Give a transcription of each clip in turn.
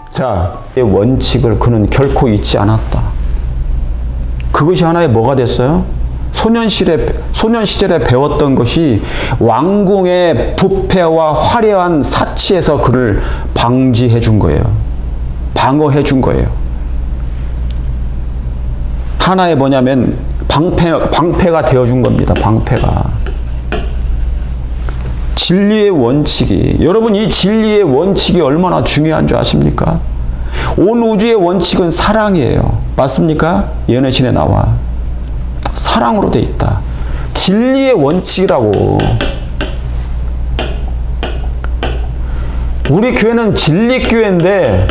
자, 이 원칙을 그는 결코 잊지 않았다. 그것이 하나의 뭐가 됐어요? 소년 시절에 배웠던 것이 왕궁의 부패와 화려한 사치에서 그를 방지해 준 거예요. 방어해 준 거예요. 하나의 뭐냐면 방패가 되어 준 겁니다. 방패가. 진리의 원칙이, 여러분 이 진리의 원칙이 얼마나 중요한 줄 아십니까? 온 우주의 원칙은 사랑이에요. 맞습니까? 연애신에 나와. 사랑으로 돼 있다. 진리의 원칙이라고. 우리 교회는 진리교회인데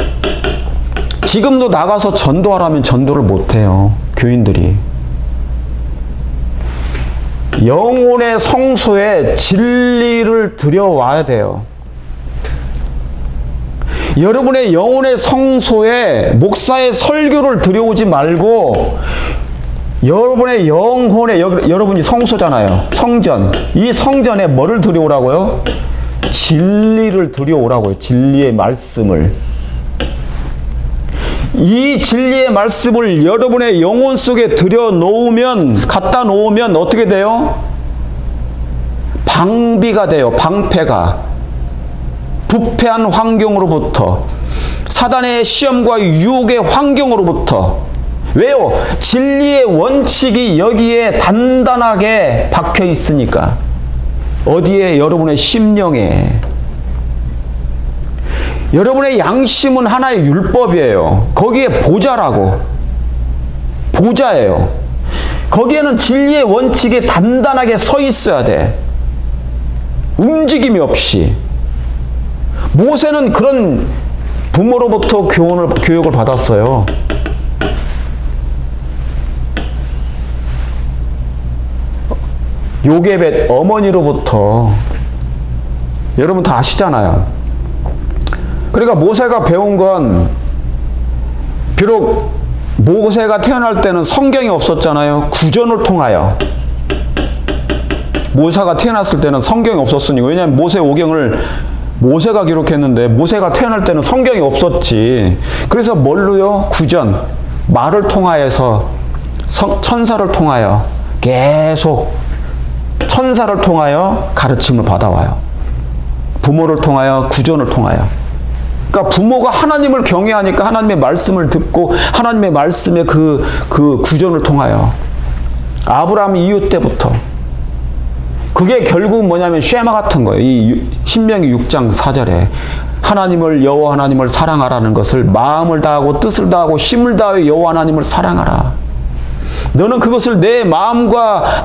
지금도 나가서 전도하라면 전도를 못해요. 교인들이. 영혼의 성소에 진리를 들여와야 돼요. 여러분의 영혼의 성소에 목사의 설교를 들여오지 말고 여러분의 영혼에, 여러분이 성소잖아요. 성전. 이 성전에 뭐를 들여오라고요? 진리를 들여오라고요. 진리의 말씀을. 이 진리의 말씀을 여러분의 영혼 속에 갖다 놓으면 어떻게 돼요? 방비가 돼요. 방패가. 부패한 환경으로부터, 사단의 시험과 유혹의 환경으로부터. 왜요? 진리의 원칙이 여기에 단단하게 박혀 있으니까. 어디에? 여러분의 심령에. 여러분의 양심은 하나의 율법이에요. 거기에 보좌라고. 보좌예요. 거기에는 진리의 원칙이 단단하게 서 있어야 돼. 움직임이 없이. 모세는 그런 부모로부터 교육을 받았어요. 요게벳 어머니로부터. 여러분 다 아시잖아요. 그러니까 모세가 배운 건, 비록 모세가 태어날 때는 성경이 없었잖아요. 구전을 통하여. 모세가 태어났을 때는 성경이 없었으니까. 왜냐하면 모세오경을 모세가 기록했는데 모세가 태어날 때는 성경이 없었지. 그래서 뭘로요? 구전. 말을 통하여서 천사를 통하여 계속 천사를 통하여 가르침을 받아와요. 부모를 통하여, 구전을 통하여. 그러니까 부모가 하나님을 경외하니까 하나님의 말씀을 듣고 하나님의 말씀의 그 구전을 통하여. 아브라함 이후 때부터. 그게 결국 뭐냐면 쉐마 같은 거예요. 이 신명기 6장 4절에 여호와 하나님을 사랑하라는 것을 마음을 다하고 뜻을 다하고 힘을 다하여 여호와 하나님을 사랑하라. 너는 그것을 내 마음과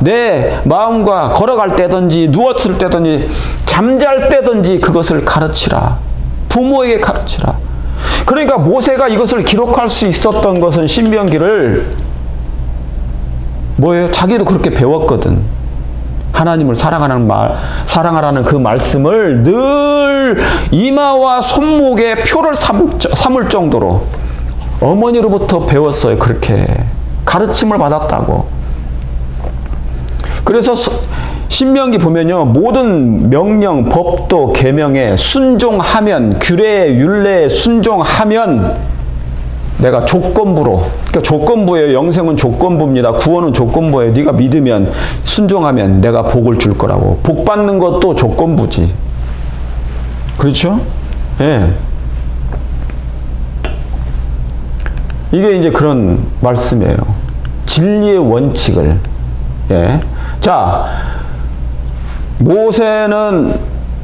걸어갈 때든지 누웠을 때든지 잠잘 때든지 그것을 가르치라. 부모에게 가르치라. 그러니까 모세가 이것을 기록할 수 있었던 것은 신명기를 뭐예요? 자기도 그렇게 배웠거든. 하나님을 사랑하라는 그 말씀을 늘 이마와 손목에 표를 삼을 정도로 어머니로부터 배웠어요. 그렇게 가르침을 받았다고. 그래서 신명기 보면요, 모든 명령, 법도, 계명에 순종하면, 규례에, 율례에 순종하면 내가 조건부로, 그러니까 조건부예요. 영생은 조건부입니다. 구원은 조건부예요. 네가 믿으면, 순종하면 내가 복을 줄 거라고. 복 받는 것도 조건부지. 그렇죠? 예. 이게 이제 그런 말씀이에요. 진리의 원칙을. 예. 자, 모세는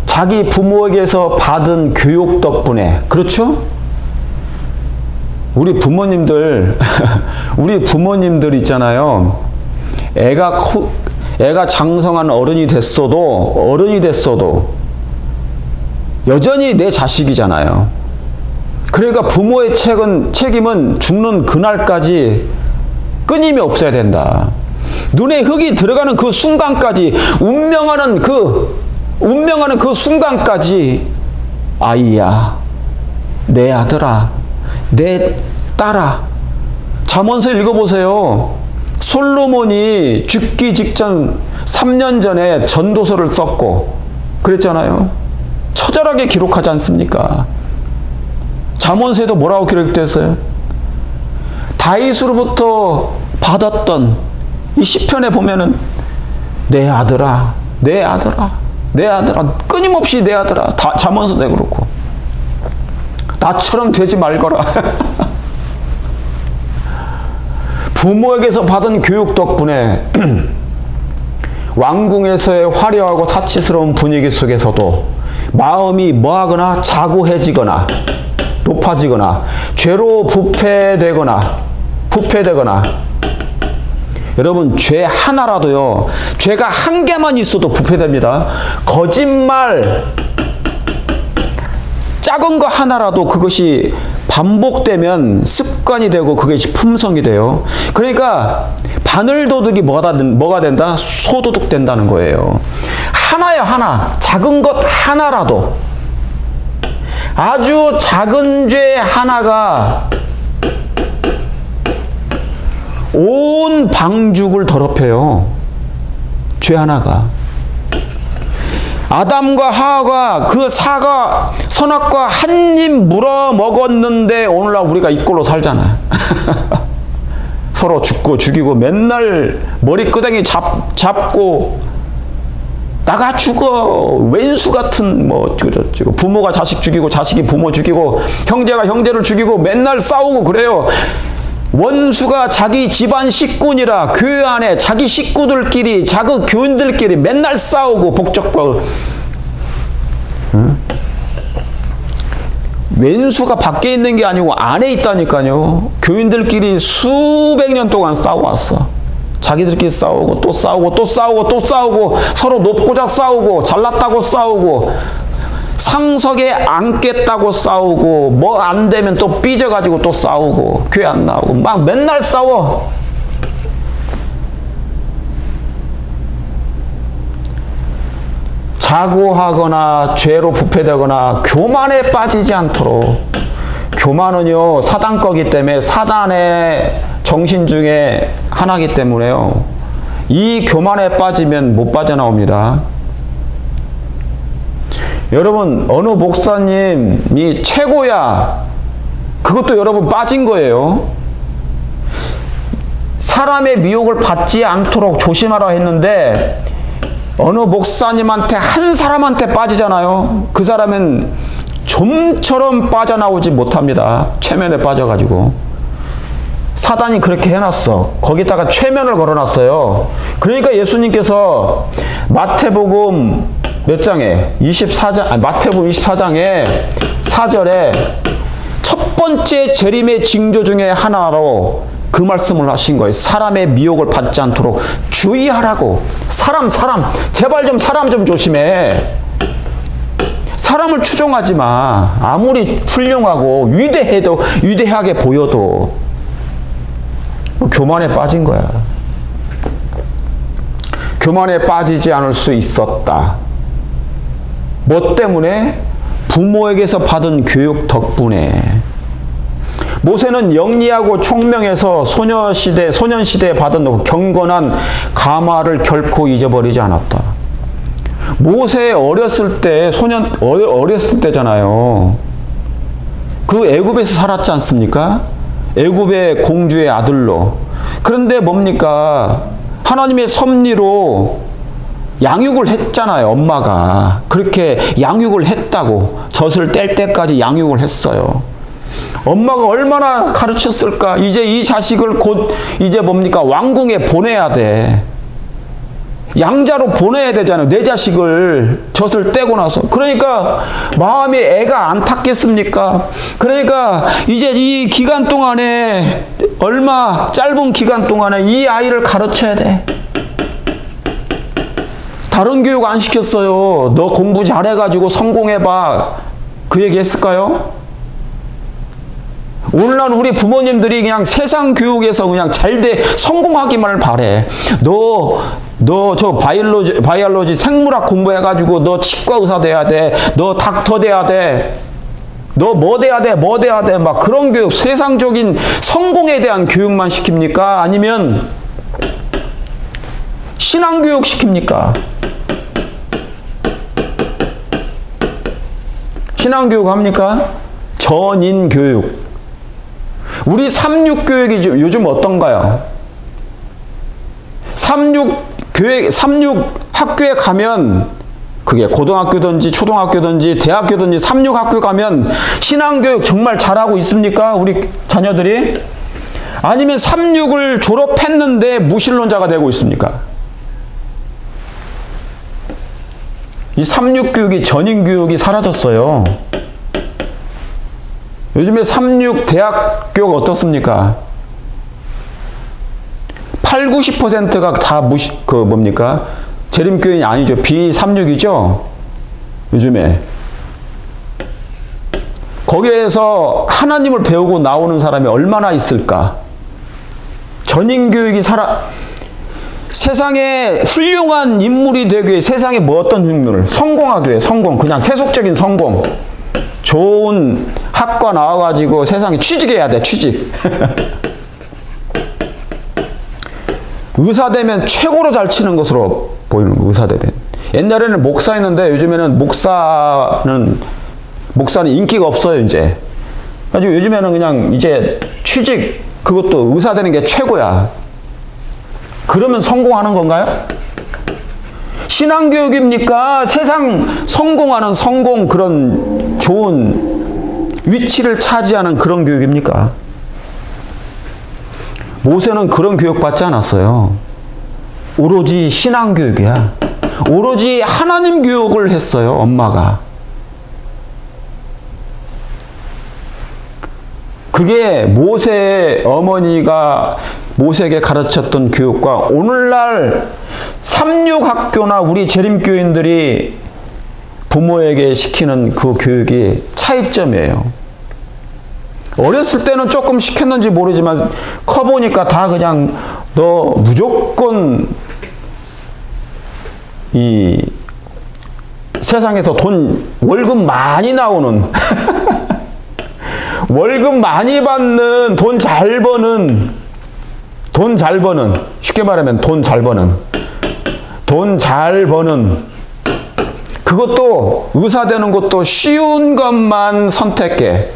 자기 부모에게서 받은 교육 덕분에, 그렇죠? 우리 부모님들 있잖아요. 애가 장성한 어른이 됐어도 여전히 내 자식이잖아요. 그러니까 부모의 책임은 죽는 그날까지 끊임이 없어야 된다. 눈에 흙이 들어가는 그 순간까지, 운명하는 그 순간까지, 아이야, 내 아들아, 내 딸아. 잠언서 읽어보세요. 솔로몬이 죽기 직전 3년 전에 전도서를 썼고 그랬잖아요. 처절하게 기록하지 않습니까? 잠언서에도 뭐라고 기록됐어요? 다윗으로부터 받았던 이 시편에 보면은 내 아들아, 내 아들아, 내 아들아, 끊임없이 내 아들아. 다 잠언서도 그렇고 나처럼 되지 말거라. 부모에게서 받은 교육 덕분에 왕궁에서의 화려하고 사치스러운 분위기 속에서도 마음이 뭐하거나 자고해지거나 높아지거나 죄로 부패되거나 여러분, 죄 하나라도요, 죄가 한 개만 있어도 부패됩니다. 거짓말 작은 거 하나라도 그것이 반복되면 습관이 되고 그것이 품성이 돼요. 그러니까 바늘도둑이 뭐가 된다? 소도둑 된다는 거예요. 하나야, 하나. 작은 것 하나라도, 아주 작은 죄 하나가 온 방죽을 더럽혀요. 죄 하나가. 아담과 하와가 그 선악과 한 입 물어 먹었는데 오늘날 우리가 이 꼴로 살잖아. 서로 죽고 죽이고 맨날 머리끄댕이 잡고 나가 죽어. 왼수 같은 어쩌고 부모가 자식 죽이고 자식이 부모 죽이고 형제가 형제를 죽이고 맨날 싸우고 그래요. 원수가 자기 집안 식구니라 교회 안에 자기 식구들끼리 자기 교인들끼리 맨날 싸우고 복적과 왼수가 밖에 있는 게 아니고 안에 있다니까요. 교인들끼리 수백 년 동안 싸워왔어. 자기들끼리 싸우고 또 싸우고 또 싸우고 또 싸우고 서로 높고자 싸우고 잘났다고 싸우고 상석에 앉겠다고 싸우고 뭐 안 되면 또 삐져가지고 또 싸우고 교회 안 나오고 막 맨날 싸워. 자고하거나 죄로 부패되거나 교만에 빠지지 않도록. 교만은요 사단 거기 때문에 사단의 정신 중에 하나이기 때문에요. 이 교만에 빠지면 못 빠져나옵니다. 여러분, 어느 목사님이 최고야, 그것도 여러분 빠진 거예요. 사람의 미혹을 받지 않도록 조심하라 했는데 어느 목사님한테 한 사람한테 빠지잖아요. 그 사람은 좀처럼 빠져나오지 못합니다. 최면에 빠져가지고. 사단이 그렇게 해놨어. 거기다가 최면을 걸어놨어요. 그러니까 예수님께서 마태복음 몇 장에? 24장, 마태복음 24장에 4절에 첫 번째 재림의 징조 중에 하나로 그 말씀을 하신 거예요. 사람의 미혹을 받지 않도록 주의하라고. 사람, 제발 좀 사람 좀 조심해. 사람을 추종하지 마. 아무리 훌륭하고 위대하게 보여도 교만에 빠진 거야. 교만에 빠지지 않을 수 있었다. 뭐 때문에? 부모에게서 받은 교육 덕분에. 모세는 영리하고 총명해서 소년시대에 받은 경건한 가마를 결코 잊어버리지 않았다. 모세 어렸을 때잖아요. 그 애굽에서 살았지 않습니까? 애굽의 공주의 아들로. 그런데 뭡니까? 하나님의 섭리로 양육을 했잖아요. 엄마가 그렇게 양육을 했다고. 젖을 뗄 때까지 양육을 했어요. 엄마가 얼마나 가르쳤을까? 이제 이 자식을 곧 이제 뭡니까? 왕궁에 보내야 돼. 양자로 보내야 되잖아요. 내 자식을 젖을 떼고 나서. 그러니까 마음이 애가 안 탔겠습니까? 그러니까 이제 이 기간 동안에 얼마 짧은 기간 동안에 이 아이를 가르쳐야 돼. 다른 교육 안 시켰어요. 너 공부 잘해가지고 성공해봐. 그 얘기 했을까요? 오늘날 우리 부모님들이 그냥 세상 교육에서 그냥 성공하기만을 바래. 너 저 바이올로지 생물학 공부해가지고 너 치과 의사 돼야 돼. 너 닥터 돼야 돼. 너 뭐 돼야 돼. 막 그런 교육, 세상적인 성공에 대한 교육만 시킵니까? 아니면 신앙교육 시킵니까? 신앙교육 합니까? 전인교육. 우리 삼육교육이 요즘 어떤가요? 삼육학교에 가면, 그게 고등학교든지 초등학교든지 대학교든지 삼육학교 가면 신앙교육 정말 잘하고 있습니까? 우리 자녀들이? 아니면 삼육을 졸업했는데 무신론자가 되고 있습니까? 이 삼육교육이, 전인교육이 사라졌어요. 요즘에 삼육 대학교가 어떻습니까? 80~90%가 다 뭡니까? 재림교인이 아니죠. 비삼육이죠. 요즘에. 거기에서 하나님을 배우고 나오는 사람이 얼마나 있을까? 전인교육이 세상에 훌륭한 인물이 되기 위해 세상에 뭐 어떤 인물을? 성공하기 위해, 성공. 그냥 세속적인 성공. 좋은 학과 나와가지고 세상에 취직해야 돼, 취직. 의사 되면 최고로 잘 치는 것으로 보이는 거, 의사 되면. 옛날에는 목사였는데 요즘에는 목사는 인기가 없어요, 이제. 그래가지고 요즘에는 그냥 이제 취직, 그것도 의사 되는 게 최고야. 그러면 성공하는 건가요? 신앙교육입니까? 세상 성공하는 성공, 그런 좋은 위치를 차지하는 그런 교육입니까? 모세는 그런 교육 받지 않았어요. 오로지 신앙교육이야. 오로지 하나님 교육을 했어요, 엄마가. 그게 모세의 어머니가 모세에게 가르쳤던 교육과 오늘날 삼육학교나 우리 재림교인들이 부모에게 시키는 그 교육이 차이점이에요. 어렸을 때는 조금 시켰는지 모르지만 커보니까 다 그냥 너 무조건 이 세상에서 월급 많이 나오는 월급 많이 받는, 돈 잘 버는, 쉽게 말하면 돈 잘 버는, 그것도 의사 되는 것도 쉬운 것만 선택해.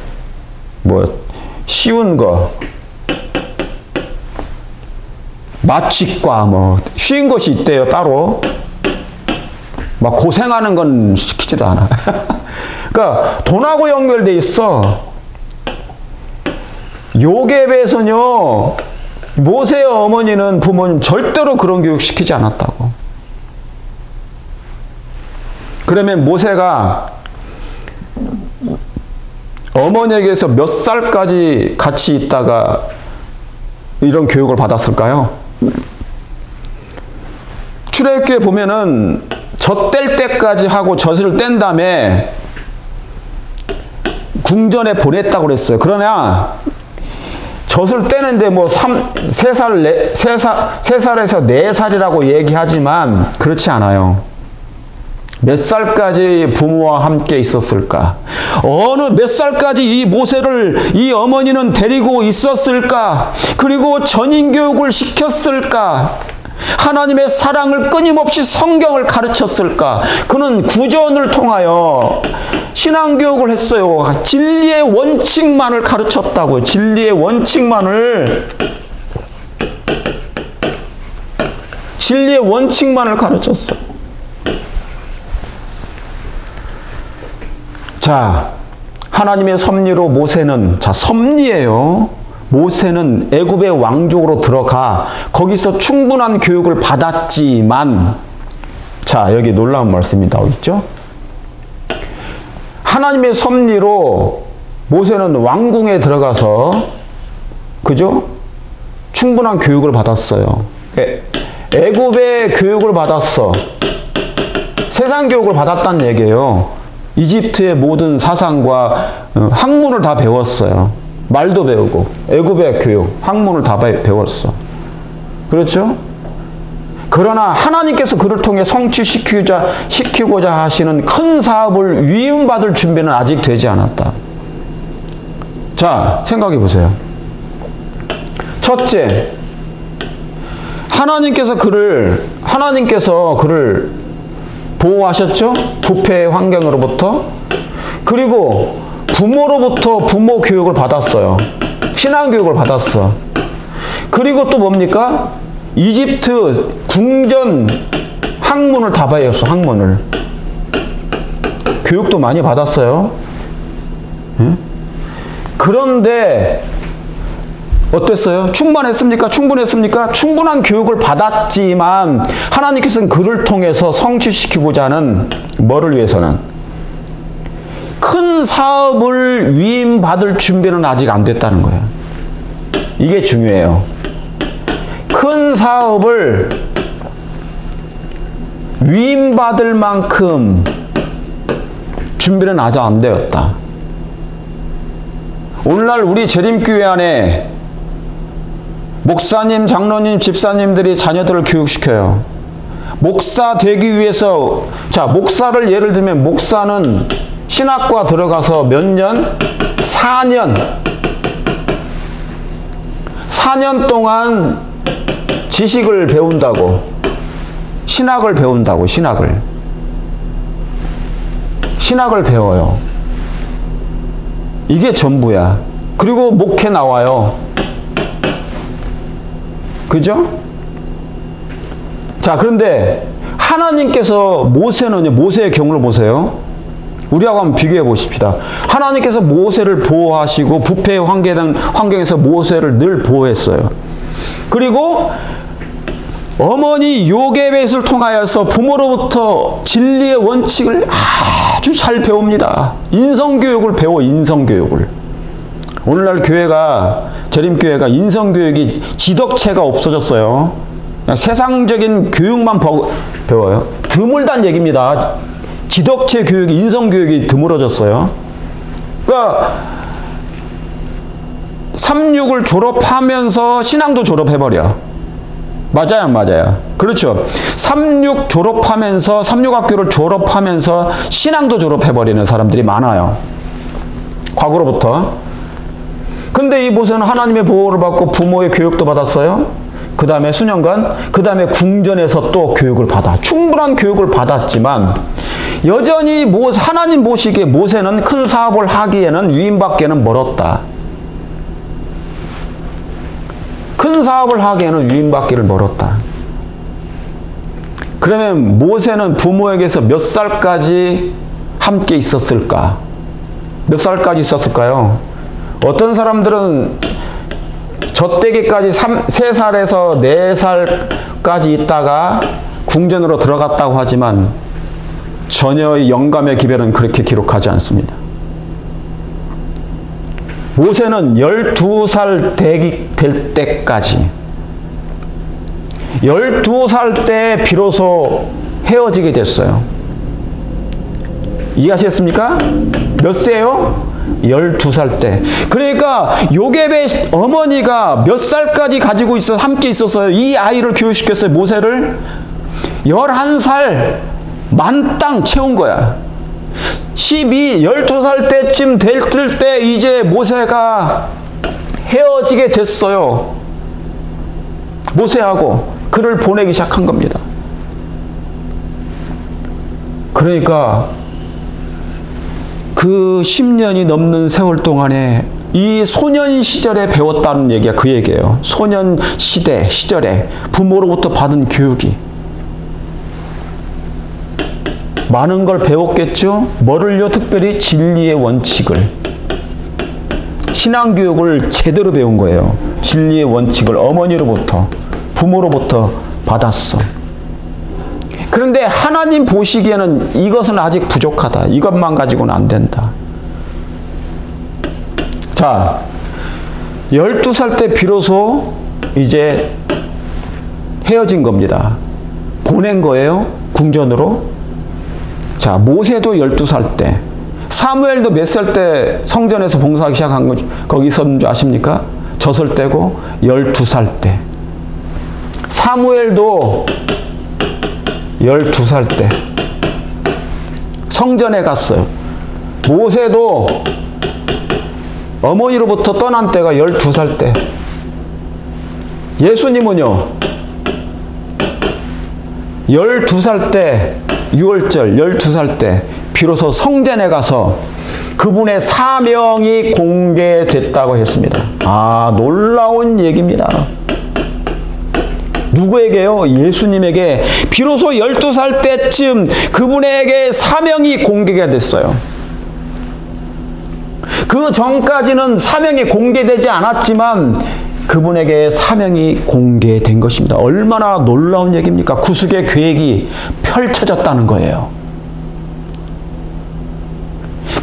쉬운 거. 마취과 쉬운 것이 있대요, 따로. 막 고생하는 건 시키지도 않아. 그러니까 돈하고 연결돼 있어. 요셉에서는요, 모세의 어머니는, 부모님 절대로 그런 교육 시키지 않았다고. 그러면 모세가 어머니에게서 몇 살까지 같이 있다가 이런 교육을 받았을까요? 출애굽기에 보면은 젖 뗄 때까지 하고 젖을 뗀 다음에 궁전에 보냈다고 그랬어요. 그러나 젖을 떼는데 3살에서 4살이라고 얘기하지만 그렇지 않아요. 몇 살까지 부모와 함께 있었을까? 어느 몇 살까지 이 어머니는 데리고 있었을까? 그리고 전인교육을 시켰을까? 하나님의 사랑을 끊임없이 성경을 가르쳤을까? 그는 구전을 통하여 신앙교육을 했어요. 진리의 원칙만을 가르쳤다고요. 진리의 원칙만을 가르쳤어. 자, 하나님의 섭리로 모세는, 섭리예요. 모세는 애굽의 왕족으로 들어가 거기서 충분한 교육을 받았지만, 자, 여기 놀라운 말씀이 나오고 있죠. 하나님의 섭리로 모세는 왕궁에 들어가서, 그죠? 충분한 교육을 받았어요. 애굽의 교육을 받았어. 세상 교육을 받았다는 얘기예요. 이집트의 모든 사상과 학문을 다 배웠어요. 말도 배우고, 애굽의 교육, 학문을 다 배웠어. 그렇죠? 그러나 하나님께서 그를 통해 성취시키고자 하시는 큰 사업을 위임받을 준비는 아직 되지 않았다. 자, 생각해 보세요. 첫째, 하나님께서 그를 보호하셨죠? 부패의 환경으로부터. 그리고 부모로부터 부모 교육을 받았어요. 신앙 교육을 받았어. 그리고 또 뭡니까? 이집트 궁전 학문을 다 배웠어. 학문을. 교육도 많이 받았어요. 응? 그런데 어땠어요? 충분했습니까? 충분했습니까? 충분한 교육을 받았지만 하나님께서는 그를 통해서 성취시키고자 하는 뭐를 위해서는 큰 사업을 위임받을 준비는 아직 안 됐다는 거예요. 이게 중요해요. 큰 사업을 위임받을 만큼 준비는 아직 안 되었다. 오늘날 우리 재림교회 안에 목사님, 장로님, 집사님들이 자녀들을 교육시켜요. 목사 되기 위해서, 자, 목사를 예를 들면 목사는 신학과 들어가서 몇 년? 4년. 4년 동안 지식을 배운다고. 신학을 배운다고, 신학을. 신학을 배워요. 이게 전부야. 그리고 목회 나와요. 그죠? 자, 그런데 하나님께서 모세는요, 모세의 경우를 보세요. 우리하고 한번 비교해 보십시다. 하나님께서 모세를 보호하시고 부패의 환경에서 모세를 늘 보호했어요. 그리고 어머니 요게벳을 통하여서 부모로부터 진리의 원칙을 아주 잘 배웁니다. 인성교육을 배워, 인성교육을. 오늘날 교회가, 재림교회가 인성교육이 지덕체가 없어졌어요. 그냥 세상적인 교육만 배워요. 드물단 얘기입니다. 지덕체 교육이, 인성교육이 드물어졌어요. 그러니까 3,6을 졸업하면서 신앙도 졸업해버려. 맞아요, 맞아요. 그렇죠. 3,6 졸업하면서, 3,6학교를 졸업하면서 신앙도 졸업해버리는 사람들이 많아요. 과거로부터. 근데 이 모세는 하나님의 보호를 받고 부모의 교육도 받았어요. 그 다음에 수년간, 그 다음에 궁전에서 또 교육을 받아. 충분한 교육을 받았지만, 여전히 하나님 보시기에 모세는 큰 사업을 하기에는 위임받기에는 멀었다. 큰 사업을 하기에는 위임받기를 멀었다. 그러면 모세는 부모에게서 몇 살까지 함께 있었을까? 몇 살까지 있었을까요? 어떤 사람들은 젖대기까지 3살에서 4살까지 있다가 궁전으로 들어갔다고 하지만 전혀 영감의 기별은 그렇게 기록하지 않습니다. 모세는 12살 될 때까지, 12살 때 비로소 헤어지게 됐어요. 이해하셨습니까? 몇 세요? 12살 때. 그러니까 요게벳 어머니가 몇 살까지 가지고 함께 있었어요. 이 아이를 교육시켰어요. 모세를 11살 만땅 채운 거야. 12살 때쯤 될 때 이제 모세가 헤어지게 됐어요. 모세하고 그를 보내기 시작한 겁니다. 그러니까 그 10년이 넘는 세월 동안에 이 소년 시절에 배웠다는 얘기가 그 얘기예요. 소년 시절에 부모로부터 받은 교육이 많은 걸 배웠겠죠? 뭐를요? 특별히 진리의 원칙을, 신앙교육을 제대로 배운 거예요. 진리의 원칙을 어머니로부터, 부모로부터 받았어. 그런데 하나님 보시기에는 이것은 아직 부족하다. 이것만 가지고는 안 된다. 자, 12살 때 비로소 이제 헤어진 겁니다. 보낸 거예요. 궁전으로. 자, 모세도 12살 때, 사무엘도 몇 살 때 성전에서 봉사하기 시작한 거 거기 있었는 줄 아십니까? 젖을 떼고 12살 때. 사무엘도 12살 때 성전에 갔어요. 모세도 어머니로부터 떠난 때가 12살 때. 예수님은요, 12살 때 6월절 12살 때 비로소 성전에 가서 그분의 사명이 공개됐다고 했습니다. 아, 놀라운 얘기입니다. 누구에게요? 예수님에게 비로소 12살 때쯤 그분에게 사명이 공개가 됐어요. 그 전까지는 사명이 공개되지 않았지만 그분에게 사명이 공개된 것입니다. 얼마나 놀라운 얘기입니까? 구속의 계획이 펼쳐졌다는 거예요.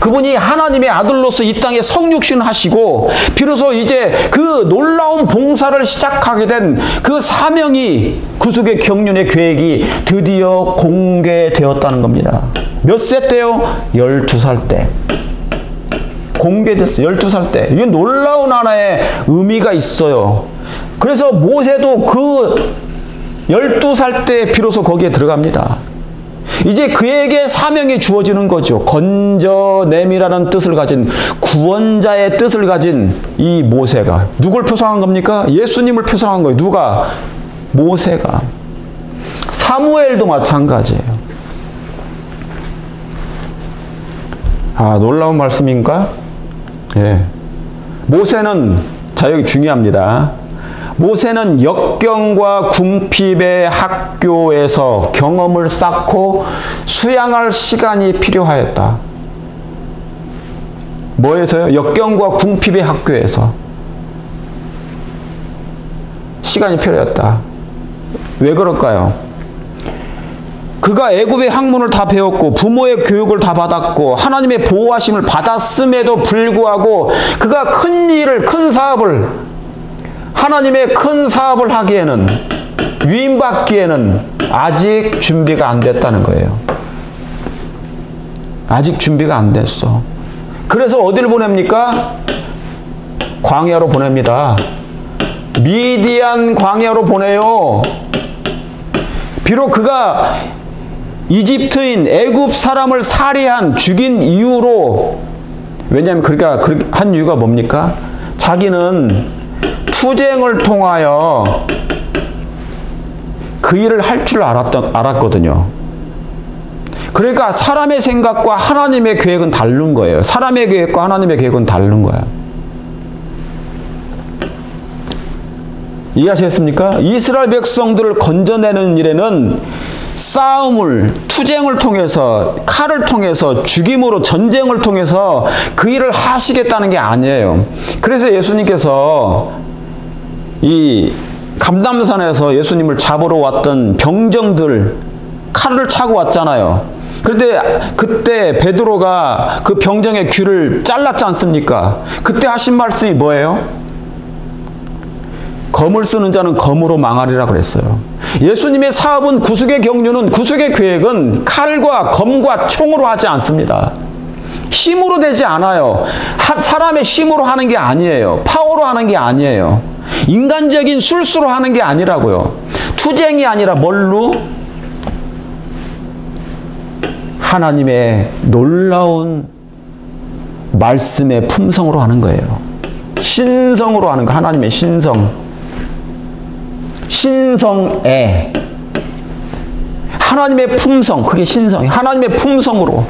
그분이 하나님의 아들로서 이 땅에 성육신 하시고 비로소 이제 그 놀라운 봉사를 시작하게 된 그 사명이 구속의 경륜의 계획이 드디어 공개되었다는 겁니다. 몇 세 때요? 12살 때. 공개됐어요. 12살 때. 이게 놀라운 하나의 의미가 있어요. 그래서 모세도 그 12살 때 비로소 거기에 들어갑니다. 이제 그에게 사명이 주어지는 거죠. 건져냄이라는 뜻을 가진 구원자의 뜻을 가진 이 모세가 누굴 표상한 겁니까? 예수님을 표상한 거예요. 누가? 모세가. 사무엘도 마찬가지예요. 아, 놀라운 말씀인가? 예. 모세는, 자, 여기 중요합니다. 모세는 역경과 궁핍의 학교에서 경험을 쌓고 수양할 시간이 필요하였다. 뭐에서요? 역경과 궁핍의 학교에서 시간이 필요했다. 왜 그럴까요? 그가 애굽의 학문을 다 배웠고 부모의 교육을 다 받았고 하나님의 보호하심을 받았음에도 불구하고 그가 큰 사업을 하나님의 큰 사업을 하기에는 위임받기에는 아직 준비가 안 됐다는 거예요. 아직 준비가 안 됐어. 그래서 어디를 보냅니까? 광야로 보냅니다. 미디안 광야로 보내요. 비록 그가 이집트인 애굽 사람을 살해한 죽인 이유로, 왜냐하면 그러니까 한 이유가 뭡니까? 자기는 투쟁을 통하여 그 일을 할 줄 알았거든요. 그러니까 사람의 생각과 하나님의 계획은 다른 거예요. 사람의 계획과 하나님의 계획은 다른 거야. 이해하시겠습니까? 이스라엘 백성들을 건져내는 일에는 싸움을, 투쟁을 통해서, 칼을 통해서, 죽임으로, 전쟁을 통해서 그 일을 하시겠다는 게 아니에요. 그래서 예수님께서 이 감람산에서 예수님을 잡으러 왔던 병정들 칼을 차고 왔잖아요. 그런데 그때 베드로가 그 병정의 귀를 잘랐지 않습니까? 그때 하신 말씀이 뭐예요? 검을 쓰는 자는 검으로 망하리라 그랬어요. 예수님의 사업은 구속의 경륜은, 구속의 계획은 칼과 검과 총으로 하지 않습니다. 힘으로 되지 않아요. 사람의 힘으로 하는 게 아니에요. 파워로 하는 게 아니에요. 인간적인 술수로 하는 게 아니라고요. 투쟁이 아니라 뭘로? 하나님의 놀라운 말씀의 품성으로 하는 거예요. 신성으로 하는 거. 하나님의 신성. 신성애. 하나님의 품성. 그게 신성이에요. 하나님의 품성으로.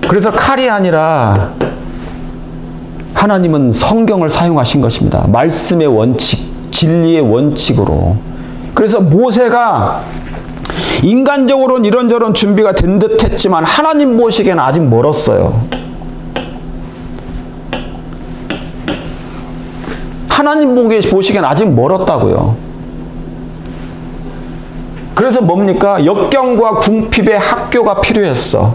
그래서 칼이 아니라 하나님은 성경을 사용하신 것입니다. 말씀의 원칙, 진리의 원칙으로. 그래서 모세가 인간적으로는 이런저런 준비가 된 듯 했지만 하나님 보시기에는 아직 멀었어요. 하나님 보시기에는 아직 멀었다고요. 그래서 뭡니까? 역경과 궁핍의 학교가 필요했어.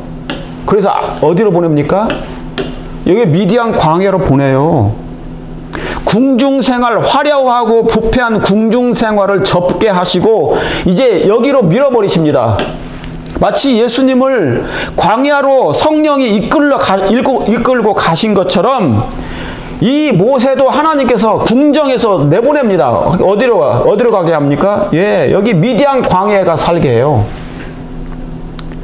그래서 어디로 보냅니까? 여기 미디안 광야로 보내요. 궁중생활, 화려하고 부패한 궁중생활을 접게 하시고 이제 여기로 밀어버리십니다. 마치 예수님을 광야로 성령이 이끌고 가신 것처럼 이 모세도 하나님께서 궁정에서 내보냅니다. 어디로 가게 합니까? 예, 여기 미디안 광야에 가 살게 해요.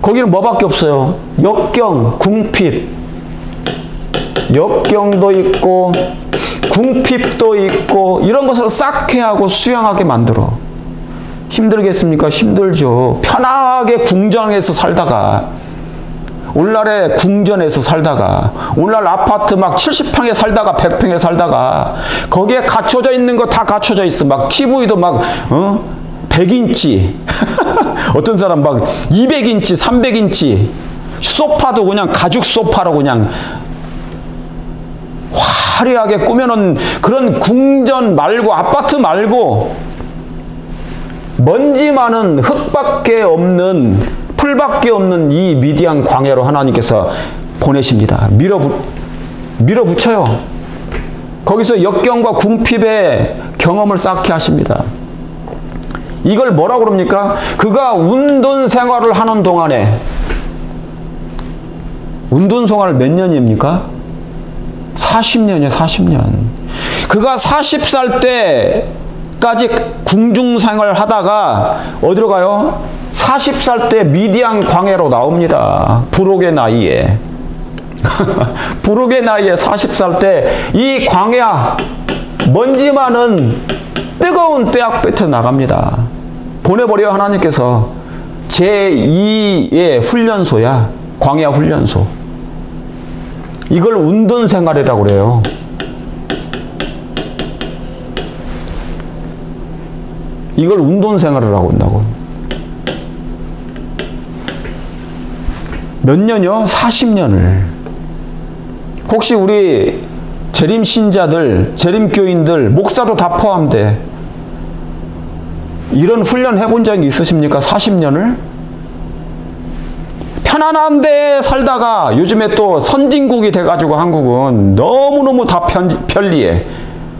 거기는 뭐밖에 없어요? 역경, 궁핍. 역경도 있고 궁핍도 있고 이런 것을 싹 해하고 수양하게 만들어. 힘들겠습니까? 힘들죠. 편하게 궁전에서 살다가, 오늘날에 궁전에서 살다가, 오늘날 아파트 막 70평에 살다가 100평에 살다가, 거기에 갖춰져 있는 거 다 갖춰져 있어. 막 TV도 막 100인치 어떤 사람 막 200인치 300인치 소파도 그냥 가죽 소파로 그냥 화려하게 꾸며놓은 그런 궁전 말고, 아파트 말고, 먼지 많은 흙밖에 없는, 풀밖에 없는 이 미디안 광야로 하나님께서 보내십니다. 밀어붙여요. 거기서 역경과 궁핍의 경험을 쌓게 하십니다. 이걸 뭐라고 그럽니까? 그가 운둔 생활을 하는 동안에, 운둔 생활 몇 년입니까? 40년이에요, 40년. 그가 40살 때까지 궁중 생활을 하다가 어디로 가요? 40살 때 미디안 광야로 나옵니다. 부록의 나이에. 부록의 나이에 40살 때 이 광야, 먼지 많은 뜨거운 떼약볕에 나갑니다. 보내버려 하나님께서. 제2의 훈련소야. 광야 훈련소. 이걸 운둔 생활이라고 그래요. 이걸 운동 생활을 하고 있다고. 몇 년이요? 40년을. 혹시 우리 재림 신자들, 재림 교인들, 목사도 다 포함돼. 이런 훈련 해본 적이 있으십니까? 40년을? 편안한 데 살다가 요즘에 또 선진국이 돼가지고 한국은 너무너무 다 편리해.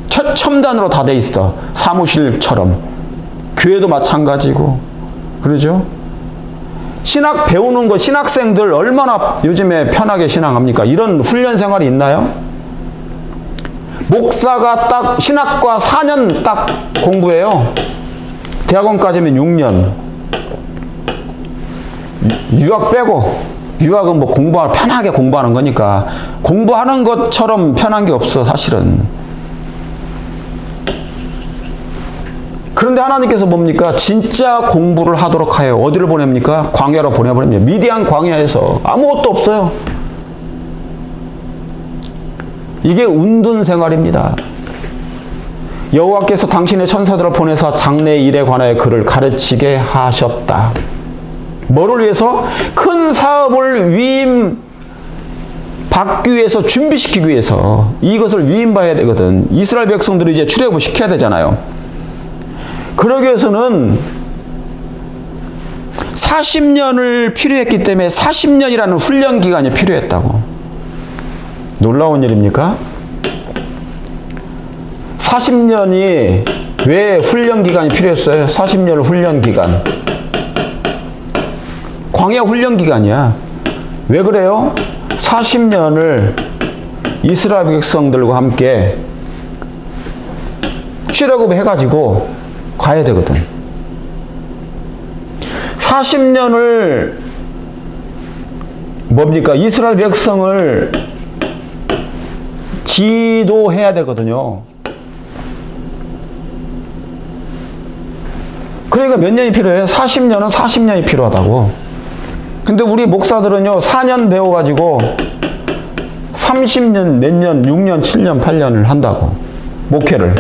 최첨단으로 다 돼 있어. 사무실처럼. 교회도 마찬가지고. 그러죠? 신학 배우는 거, 신학생들 얼마나 요즘에 편하게 신앙합니까? 이런 훈련 생활이 있나요? 목사가 딱 신학과 4년 딱 공부해요. 대학원까지면 6년. 유학 빼고, 유학은 뭐 편하게 공부하는 거니까, 공부하는 것처럼 편한 게 없어, 사실은. 그런데 하나님께서 뭡니까? 진짜 공부를 하도록 하여 어디를 보냅니까? 광야로 보내버립니다. 미디안 광야에서 아무것도 없어요. 이게 운둔 생활입니다. 여호와께서 당신의 천사들을 보내서 장래 일에 관하여 그를 가르치게 하셨다. 뭐를 위해서? 큰 사업을 받기 위해서, 준비시키기 위해서. 이것을 위임받아야 되거든. 이스라엘 백성들이 이제 출애굽을 시켜야 되잖아요. 그러기 위해서는 40년을 필요했기 때문에 40년이라는 훈련 기간이 필요했다고. 놀라운 일입니까? 40년이 왜 훈련 기간이 필요했어요? 40년 훈련 기간. 광야 훈련 기간이야. 왜 그래요? 40년을 이스라엘 백성들과 함께 출애굽 해가지고 가야 되거든. 40년을 뭡니까? 이스라엘 백성을 지도해야 되거든요. 그러니까 몇 년이 필요해요? 40년은 40년이 필요하다고. 근데 우리 목사들은요, 4년 배워가지고 30년, 몇 년, 6년, 7년, 8년을 한다고. 목회를.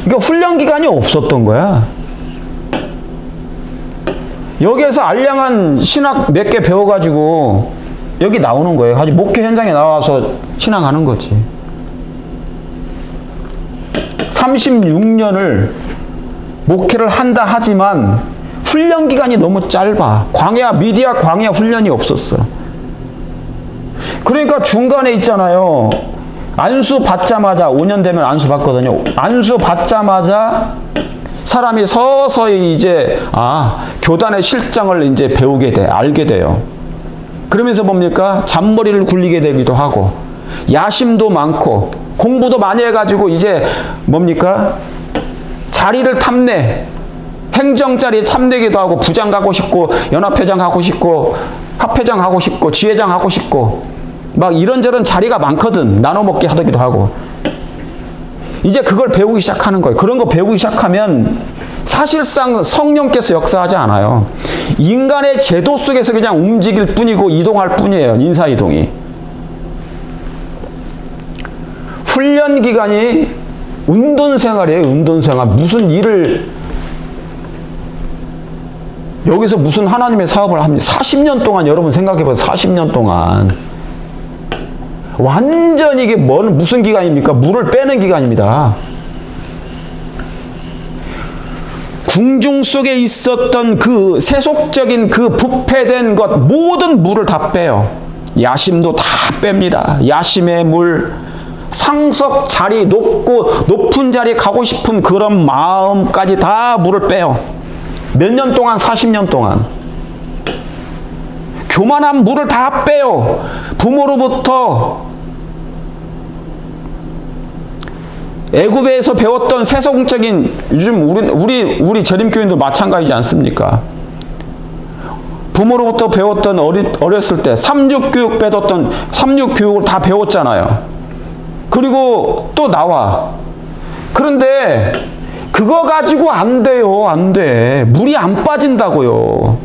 그러니까 훈련 기간이 없었던 거야. 여기에서 알량한 신학 몇 개 배워가지고 여기 나오는 거예요. 아주 목회 현장에 나와서 신앙하는 거지. 36년을 목회를 한다 하지만 훈련 기간이 너무 짧아. 미디안 광야 훈련이 없었어. 그러니까 중간에 있잖아요. 안수 받자마자, 5년 되면 안수 받거든요. 안수 받자마자 사람이 서서히 이제, 교단의 실정을 이제 배우게 돼, 알게 돼요. 그러면서 뭡니까? 잔머리를 굴리게 되기도 하고, 야심도 많고, 공부도 많이 해가지고 이제 뭡니까? 자리를 탐내. 행정 자리에 탐내기도 하고, 부장 가고 싶고, 연합회장 하고 싶고, 합회장 하고 싶고, 지회장 하고 싶고, 막 이런저런 자리가 많거든. 나눠 먹기 하기도 하고. 이제 그걸 배우기 시작하는 거예요. 그런 거 배우기 시작하면 사실상 성령께서 역사하지 않아요. 인간의 제도 속에서 그냥 움직일 뿐이고 이동할 뿐이에요. 인사이동이. 훈련 기간이 운동생활이에요. 운동생활. 무슨 일을 여기서 무슨 하나님의 사업을 합니다. 40년 동안 여러분 생각해보세요. 40년 동안. 완전 이게 무슨 기간입니까? 물을 빼는 기간입니다. 궁중 속에 있었던 그 세속적인 그 부패된 것 모든 물을 다 빼요. 야심도 다 뺍니다. 야심의 물, 상석 자리 높은 자리에 가고 싶은 그런 마음까지 다 물을 빼요. 몇 년 동안? 40년 동안. 교만한 물을 다 빼요. 부모로부터 애굽에서 배웠던 세속적인, 요즘 우리 재림교인도 마찬가지지 않습니까? 부모로부터 배웠던 어렸을 때 삼육교육 빼뒀던 삼육교육을 다 배웠잖아요. 그리고 또 나와. 그런데 그거 가지고 안 돼요. 안 돼. 물이 안 빠진다고요.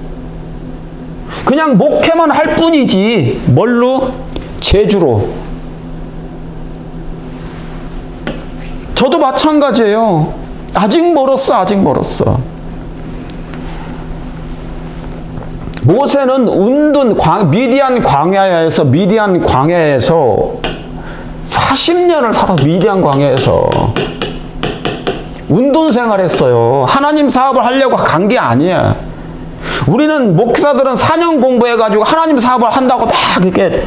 그냥 목회만 할 뿐이지. 뭘로? 재주로. 저도 마찬가지예요. 아직 멀었어. 아직 멀었어. 모세는 미디안 광야에서 40년을 살아서 미디안 광야에서 운동 생활했어요. 하나님 사업을 하려고 간 게 아니야. 우리는 목사들은 4년 공부해가지고 하나님 사업을 한다고 막 이렇게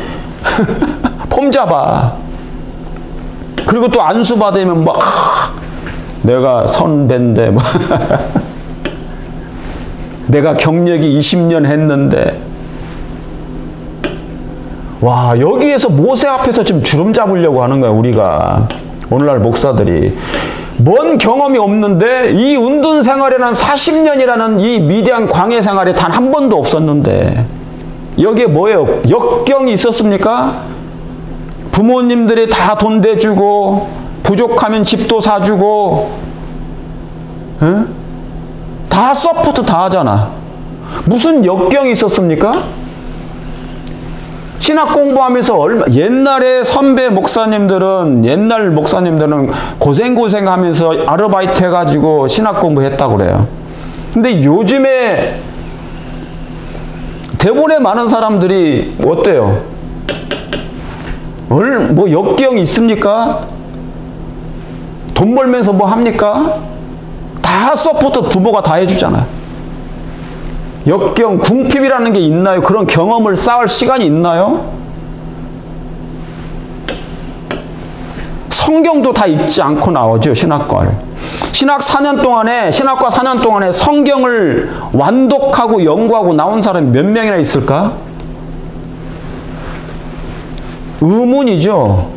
폼 잡아. 그리고 또 안수 받으면 막 내가 선배인데 뭐 내가 경력이 20년 했는데. 와, 여기에서 모세 앞에서 지금 주름 잡으려고 하는 거야. 우리가 오늘날 목사들이 뭔 경험이 없는데 이 운동 생활에는 40년이라는 이 미디안 광야 생활에 단 한 번도 없었는데 여기에 뭐예요? 역경이 있었습니까? 부모님들이 다 돈 대주고 부족하면 집도 사주고, 응? 다 서포트 다 하잖아. 무슨 역경이 있었습니까? 신학 공부하면서 옛날 목사님들은 고생하면서 아르바이트 해가지고 신학 공부했다고 그래요. 근데 요즘에 대부분의 많은 사람들이 어때요? 뭐 역경이 있습니까? 돈 벌면서 뭐 합니까? 다 서포트 부모가 다 해주잖아요. 역경, 궁핍이라는 게 있나요? 그런 경험을 쌓을 시간이 있나요? 성경도 다 읽지 않고 나오죠, 신학과 4년 동안에 성경을 완독하고 연구하고 나온 사람이 몇 명이나 있을까? 의문이죠.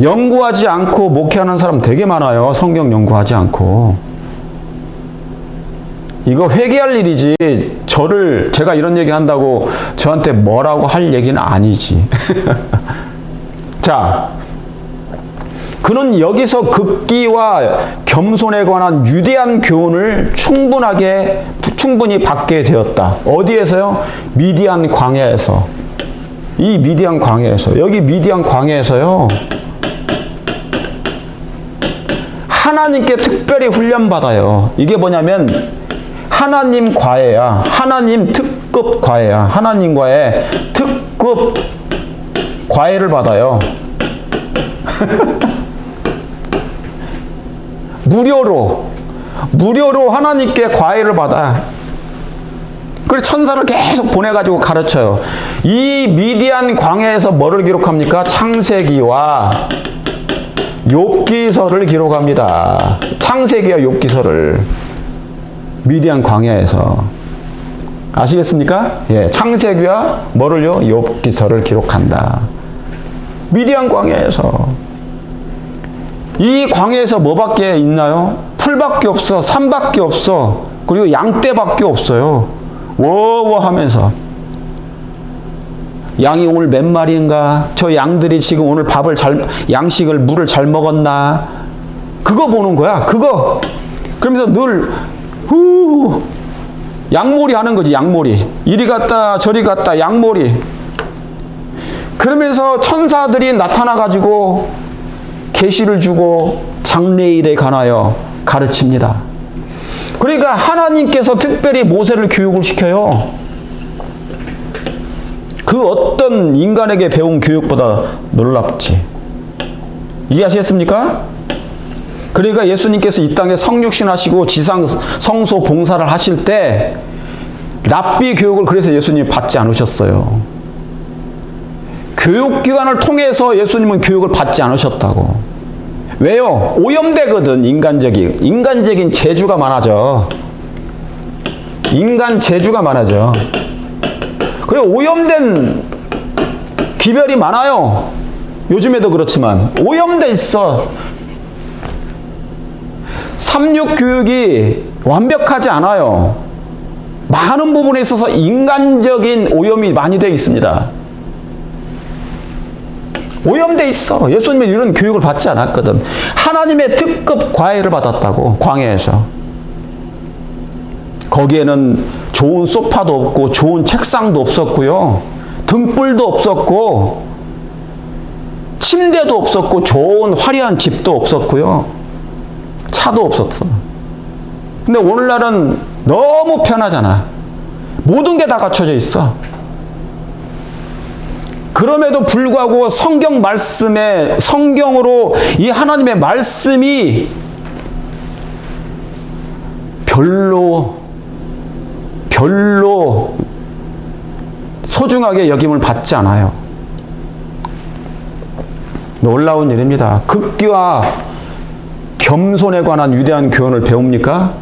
연구하지 않고 목회하는 사람 되게 많아요. 성경 연구하지 않고. 이거 회개할 일이지 제가 이런 얘기 한다고 저한테 뭐라고 할 얘기는 아니지. 자, 그는 여기서 극기와 겸손에 관한 위대한 교훈을 충분히 받게 되었다. 어디에서요? 미디안 광야에서. 이 미디안 광야에서. 여기 미디안 광야에서요. 하나님께 특별히 훈련받아요. 이게 뭐냐면 하나님 과외야. 하나님 특급 과외야. 하나님과의 특급 과외를 받아요. 무료로 하나님께 과외를 받아. 그래서 천사를 계속 보내가지고 가르쳐요. 이 미디안 광야에서 뭐를 기록합니까? 창세기와 욥기서를 기록합니다. 창세기와 욥기서를 미디안 광야에서. 아시겠습니까? 예, 창세기와 뭐를요? 욥기서를 기록한다. 미디안 광야에서. 이 광야에서 뭐밖에 있나요? 풀밖에 없어. 산밖에 없어. 그리고 양떼밖에 없어요. 워워 하면서. 양이 오늘 몇 마리인가? 저 양들이 지금 오늘 물을 잘 먹었나? 그거 보는 거야. 그거. 그러면서 늘 양몰이 하는 거지. 양몰이. 이리 갔다 저리 갔다 양몰이. 그러면서 천사들이 나타나 가지고 계시를 주고 장래일에 관하여 가르칩니다. 그러니까 하나님께서 특별히 모세를 교육을 시켜요. 그 어떤 인간에게 배운 교육보다 놀랍지. 이해하시겠습니까? 그러니까 예수님께서 이 땅에 성육신 하시고 지상 성소 봉사를 하실 때 랍비 교육을 그래서 예수님이 받지 않으셨어요. 교육기관을 통해서 예수님은 교육을 받지 않으셨다고. 왜요? 오염되거든. 인간적인 재주가 많아져. 인간 재주가 많아져. 그리고 오염된 기별이 많아요. 요즘에도 그렇지만 오염돼 있어. 삼육 교육이 완벽하지 않아요. 많은 부분에 있어서 인간적인 오염이 많이 되어 있습니다. 오염돼 있어. 예수님은 이런 교육을 받지 않았거든. 하나님의 특급 과외를 받았다고. 광야에서. 거기에는 좋은 소파도 없고 좋은 책상도 없었고요. 등불도 없었고 침대도 없었고 좋은 화려한 집도 없었고요. 차도 없었어. 근데 오늘날은 너무 편하잖아. 모든 게 다 갖춰져 있어. 그럼에도 불구하고 성경 말씀에, 성경으로 이 하나님의 말씀이 별로 소중하게 여김을 받지 않아요. 놀라운 일입니다. 극기와 겸손에 관한 위대한 교훈을 배웁니까?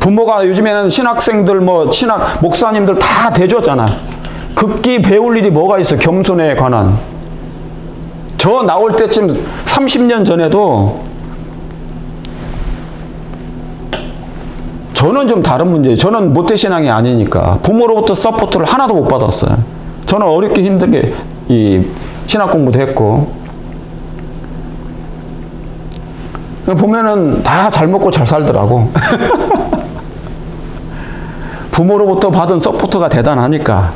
부모가 요즘에는 신학생들, 목사님들 다 대줬잖아. 극기 배울 일이 뭐가 있어? 겸손에 관한. 저 나올 때쯤 30년 전에도 저는 좀 다른 문제예요. 저는 모태신앙이 아니니까 부모로부터 서포트를 하나도 못 받았어요. 저는 어렵게 힘들게 이 신학 공부도 했고. 보면은 다 잘 먹고 잘 살더라고. 부모로부터 받은 서포트가 대단하니까.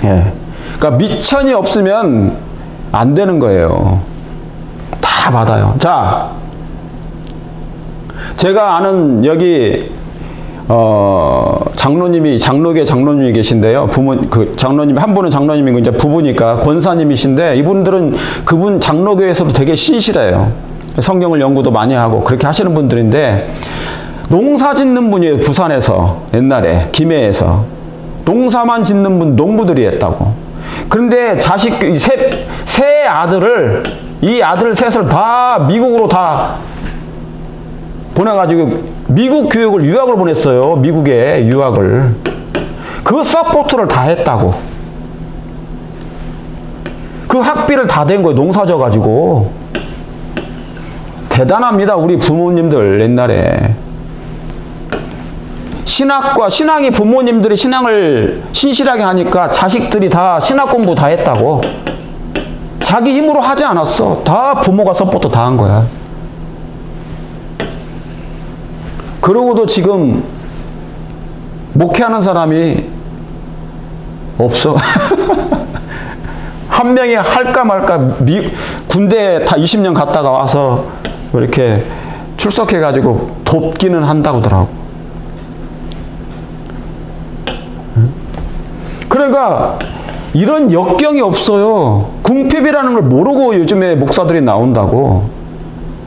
예. 그러니까 미천이 없으면 안 되는 거예요. 다 받아요. 자, 제가 아는 여기 장로계 장로님이 계신데요. 장로님 한 분은 장로님이고 이제 부부니까 권사님이신데 이분들은 그분 장로교에서도 되게 신실해요. 성경을 연구도 많이 하고 그렇게 하시는 분들인데 농사 짓는 분이에요. 부산에서 옛날에 김해에서 농사만 짓는 분 농부들이 했다고. 그런데 세 아들을 이 아들 셋을 다 미국으로 다 보내가지고 미국 교육을 유학을 보냈어요. 미국에 유학을. 그 서포트를 다 했다고. 그 학비를 다 댄 거예요. 농사 져가지고. 대단합니다. 우리 부모님들 옛날에. 신앙이 부모님들이 신앙을 신실하게 하니까 자식들이 다 신학 공부 다 했다고. 자기 힘으로 하지 않았어. 다 부모가 서포트 다 한 거야. 그러고도 지금 목회하는 사람이 없어. 한 명이 할까 말까 군대 다 20년 갔다가 와서 이렇게 출석해가지고 돕기는 한다고 하더라고. 그러니까 이런 역경이 없어요. 궁핍이라는 걸 모르고 요즘에 목사들이 나온다고.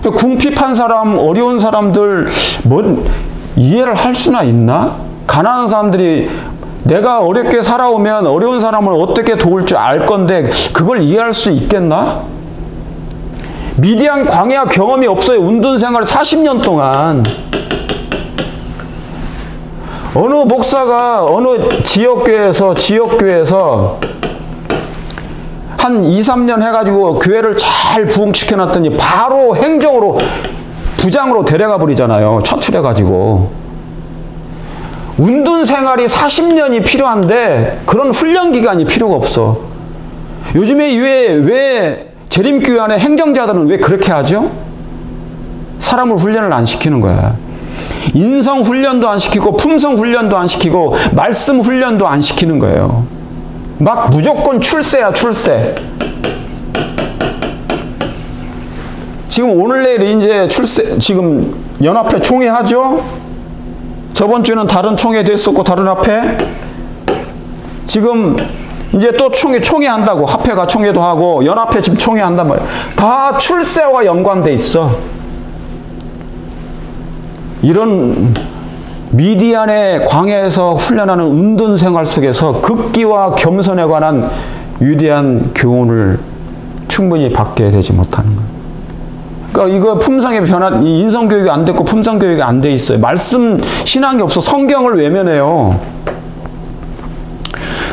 궁핍한 사람, 어려운 사람들 이해를 할 수나 있나? 가난한 사람들이 내가 어렵게 살아오면 어려운 사람을 어떻게 도울 줄 알 건데 그걸 이해할 수 있겠나? 미디안 광야 경험이 없어요. 운둔 생활 40년 동안. 어느 목사가 어느 지역교회에서 한 2, 3년 해가지고 교회를 잘 부흥시켜놨더니 바로 행정으로 부장으로 데려가 버리잖아요. 처출해가지고. 운둔 생활이 40년이 필요한데 그런 훈련 기간이 필요가 없어. 요즘에 왜 재림교회 안에 행정자들은 왜 그렇게 하죠? 사람을 훈련을 안 시키는 거야. 인성 훈련도 안 시키고 품성 훈련도 안 시키고 말씀 훈련도 안 시키는 거예요. 막 무조건 출세야, 출세. 지금 오늘 내일 이제 출세, 지금 연합회 총회 하죠? 저번 주에는 다른 총회도 했었고, 다른 합회. 지금 이제 또 총회 한다고. 합회가 총회도 하고, 연합회 지금 총회 한단 말이야. 다 출세와 연관돼 있어. 이런 미디안의 광야에서 훈련하는 은둔 생활 속에서 극기와 겸손에 관한 위대한 교훈을 충분히 받게 되지 못하는 거예요. 그러니까 이거 품성의 변화, 인성교육이 안 됐고 품성교육이 안 돼 있어요. 말씀 신앙이 없어. 성경을 외면해요.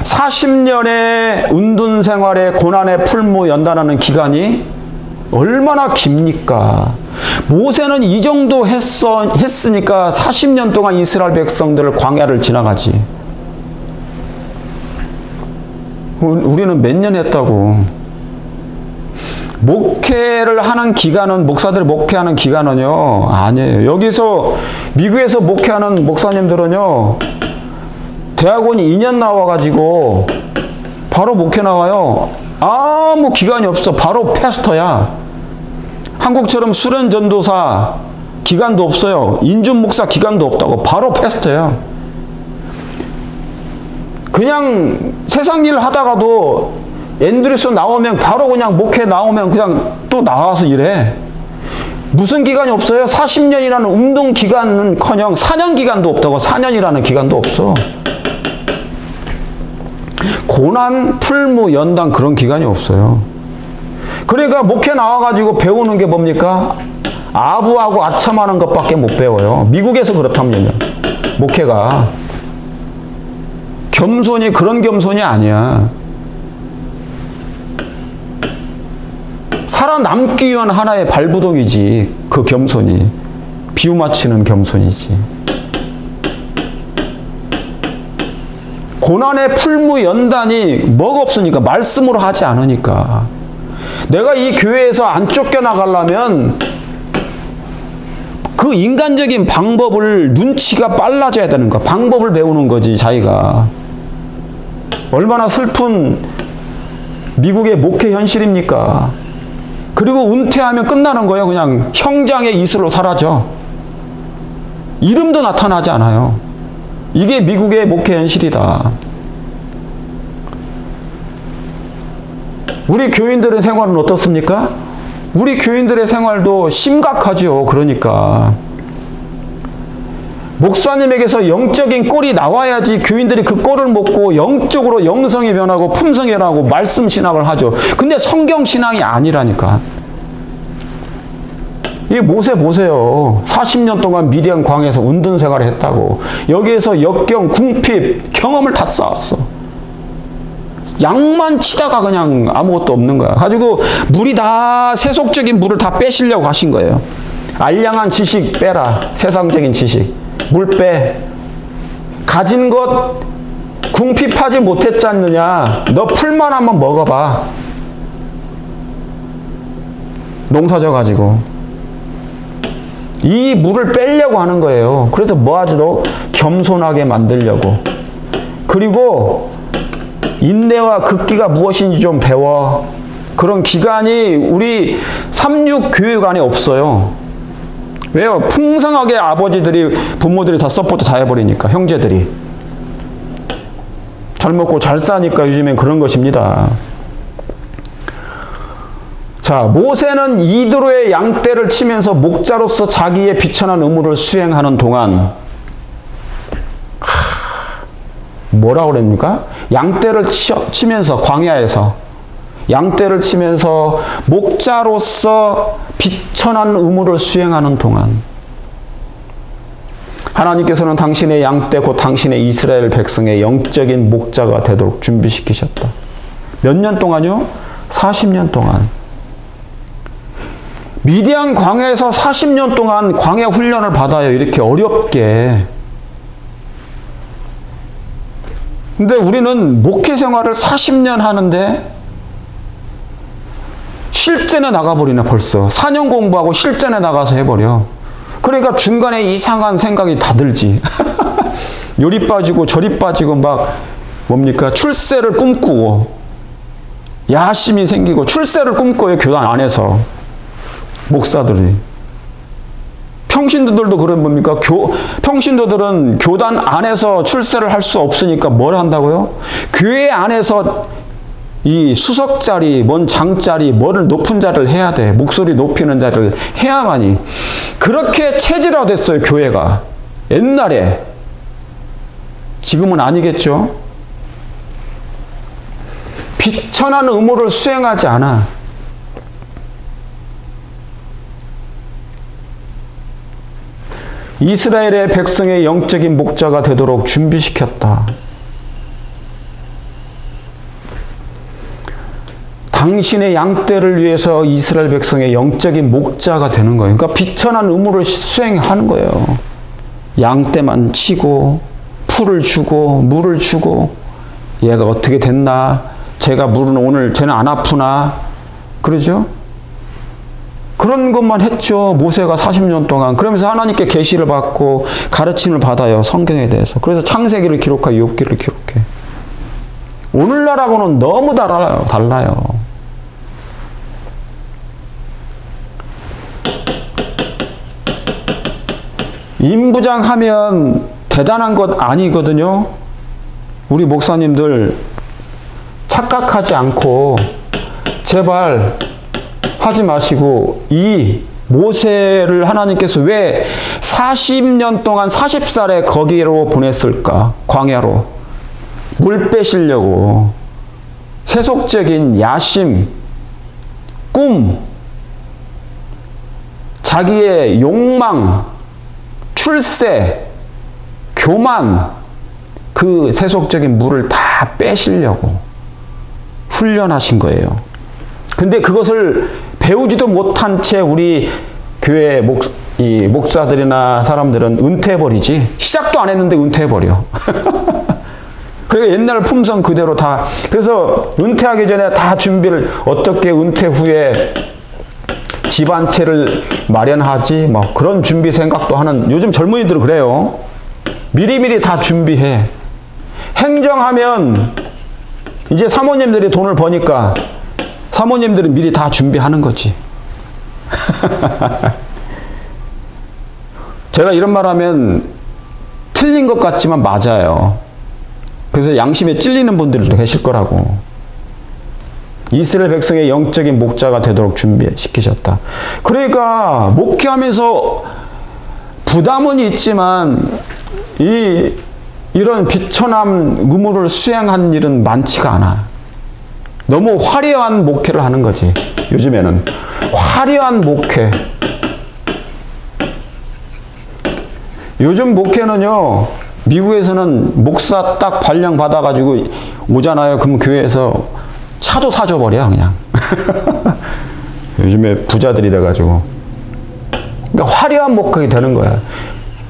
40년의 은둔 생활의 고난의 풀무 연단하는 기간이 얼마나 깁니까? 모세는 이 정도 했으니까 40년 동안 이스라엘 백성들을 광야를 지나가지. 우리는 몇 년 했다고. 목회를 하는 기간은, 목사들이 목회하는 기간은요, 아니에요. 여기서, 미국에서 목회하는 목사님들은요, 대학원 2년 나와가지고, 바로 목회 나와요. 아무 기간이 없어. 바로 패스터야. 한국처럼 수련 전도사 기간도 없어요. 인준 목사 기간도 없다고. 바로 패스터야. 그냥 세상 일 하다가도 앤드류스 나오면 바로 그냥 목회 나오면 그냥 또 나와서 일해. 무슨 기간이 없어요? 40년이라는 운동 기간은커녕 4년 기간도 없다고. 4년이라는 기간도 없어. 고난, 풀무, 연단 그런 기간이 없어요. 그러니까 목회 나와가지고 배우는 게 뭡니까? 아부하고 아참하는 것밖에 못 배워요. 미국에서 그렇다면요. 목회가. 겸손이 그런 겸손이 아니야. 살아남기 위한 하나의 발부동이지. 그 겸손이. 비유 맞히는 겸손이지. 고난의 풀무 연단이 뭐가 없으니까. 말씀으로 하지 않으니까. 내가 이 교회에서 안 쫓겨나가려면 그 인간적인 방법을, 눈치가 빨라져야 되는 거야. 방법을 배우는 거지, 자기가. 얼마나 슬픈 미국의 목회 현실입니까? 그리고 은퇴하면 끝나는 거예요. 그냥 형장의 이슬로 사라져. 이름도 나타나지 않아요. 이게 미국의 목회 현실이다. 우리 교인들의 생활은 어떻습니까? 우리 교인들의 생활도 심각하죠. 그러니까 목사님에게서 영적인 꼴이 나와야지 교인들이 그 꼴을 먹고 영적으로 영성이 변하고 품성이 변하고 말씀 신앙을 하죠. 근데 성경 신앙이 아니라니까. 이 모세 보세요. 40년 동안 미디안 광야에서 은둔 생활을 했다고. 여기에서 역경, 궁핍, 경험을 다 쌓았어. 양만 치다가 그냥 아무것도 없는 거야. 가지고 물이 다, 세속적인 물을 다 빼시려고 하신 거예요. 알량한 지식 빼라. 세상적인 지식. 물 빼. 가진 것 궁핍하지 못했지 않느냐. 너 풀만 한번 먹어봐. 농사져 가지고. 이 물을 빼려고 하는 거예요. 그래서 뭐 하지? 너 겸손하게 만들려고. 그리고 인내와 극기가 무엇인지 좀 배워. 그런 기간이 우리 36 교육 안에 없어요. 왜요? 풍성하게 아버지들이, 부모들이 다 서포트 다 해버리니까. 형제들이 잘 먹고 잘 사니까 요즘엔 그런 것입니다. 자, 모세는 이드로의 양떼를 치면서 목자로서 자기의 비천한 의무를 수행하는 동안 뭐라고 그럽니까? 양떼를 치면서, 광야에서 양떼를 치면서 목자로서 비천한 의무를 수행하는 동안 하나님께서는 당신의 양떼, 곧 당신의 이스라엘 백성의 영적인 목자가 되도록 준비시키셨다. 몇 년 동안요? 40년 동안. 미디안 광야에서 40년 동안 광야 훈련을 받아요. 이렇게 어렵게. 근데 우리는 목회 생활을 40년 하는데 실전에 나가버리네 벌써. 4년 공부하고 실전에 나가서 해버려. 그러니까 중간에 이상한 생각이 다 들지. 요리 빠지고 저리 빠지고 막 뭡니까? 출세를 꿈꾸고 야심이 생기고 출세를 꿈꿔요. 교단 안에서. 목사들이. 평신도들도 그런 뭡니까? 평신도들은 교단 안에서 출세를 할 수 없으니까 뭘 한다고요? 교회 안에서 이 수석 자리, 뭔 장 자리, 뭐를 높은 자리를 해야 돼. 목소리 높이는 자리를 해야만이. 그렇게 체질화됐어요, 교회가. 옛날에. 지금은 아니겠죠? 비천한 의무를 수행하지 않아. 이스라엘의 백성의 영적인 목자가 되도록 준비시켰다. 당신의 양떼를 위해서 이스라엘 백성의 영적인 목자가 되는 거예요. 그러니까 비천한 의무를 수행하는 거예요. 양떼만 치고 풀을 주고 물을 주고 얘가 어떻게 됐나? 제가 물은 오늘 쟤는 안 아프나? 그러죠? 그런 것만 했죠. 모세가 40년 동안. 그러면서 하나님께 계시를 받고 가르침을 받아요. 성경에 대해서. 그래서 창세기를 기록하고 욥기를 기록해. 오늘날하고는 너무 달라요. 임부장 하면 대단한 것 아니거든요. 우리 목사님들 착각하지 않고 제발 하지 마시고 이 모세를 하나님께서 왜 40년 동안 40살에 거기로 보냈을까? 광야로. 물 빼시려고. 세속적인 야심, 꿈, 자기의 욕망, 출세, 교만, 그 세속적인 물을 다 빼시려고 훈련하신 거예요. 근데 그것을 배우지도 못한 채 우리 교회 목사들이나 사람들은 은퇴해버리지. 시작도 안 했는데 은퇴해버려. 그러니까 옛날 품성 그대로 다. 그래서 은퇴하기 전에 다 준비를 어떻게 은퇴 후에 집 한 채를 마련하지 뭐 그런 준비 생각도 하는 요즘 젊은이들은 그래요. 미리미리 다 준비해. 행정하면 이제 사모님들이 돈을 버니까 사모님들은 미리 다 준비하는 거지. 제가 이런 말 하면 틀린 것 같지만 맞아요. 그래서 양심에 찔리는 분들도 계실 거라고. 이스라엘 백성의 영적인 목자가 되도록 준비시키셨다. 그러니까 목회하면서 부담은 있지만 이런 비천한 의무를 수행한 일은 많지가 않아. 너무 화려한 목회를 하는 거지. 요즘에는 화려한 목회. 요즘 목회는요, 미국에서는 목사 딱 발령 받아가지고 오잖아요. 그럼 교회에서 차도 사줘버려 그냥. 요즘에 부자들이 돼가지고. 그러니까 화려한 목회가 되는 거야.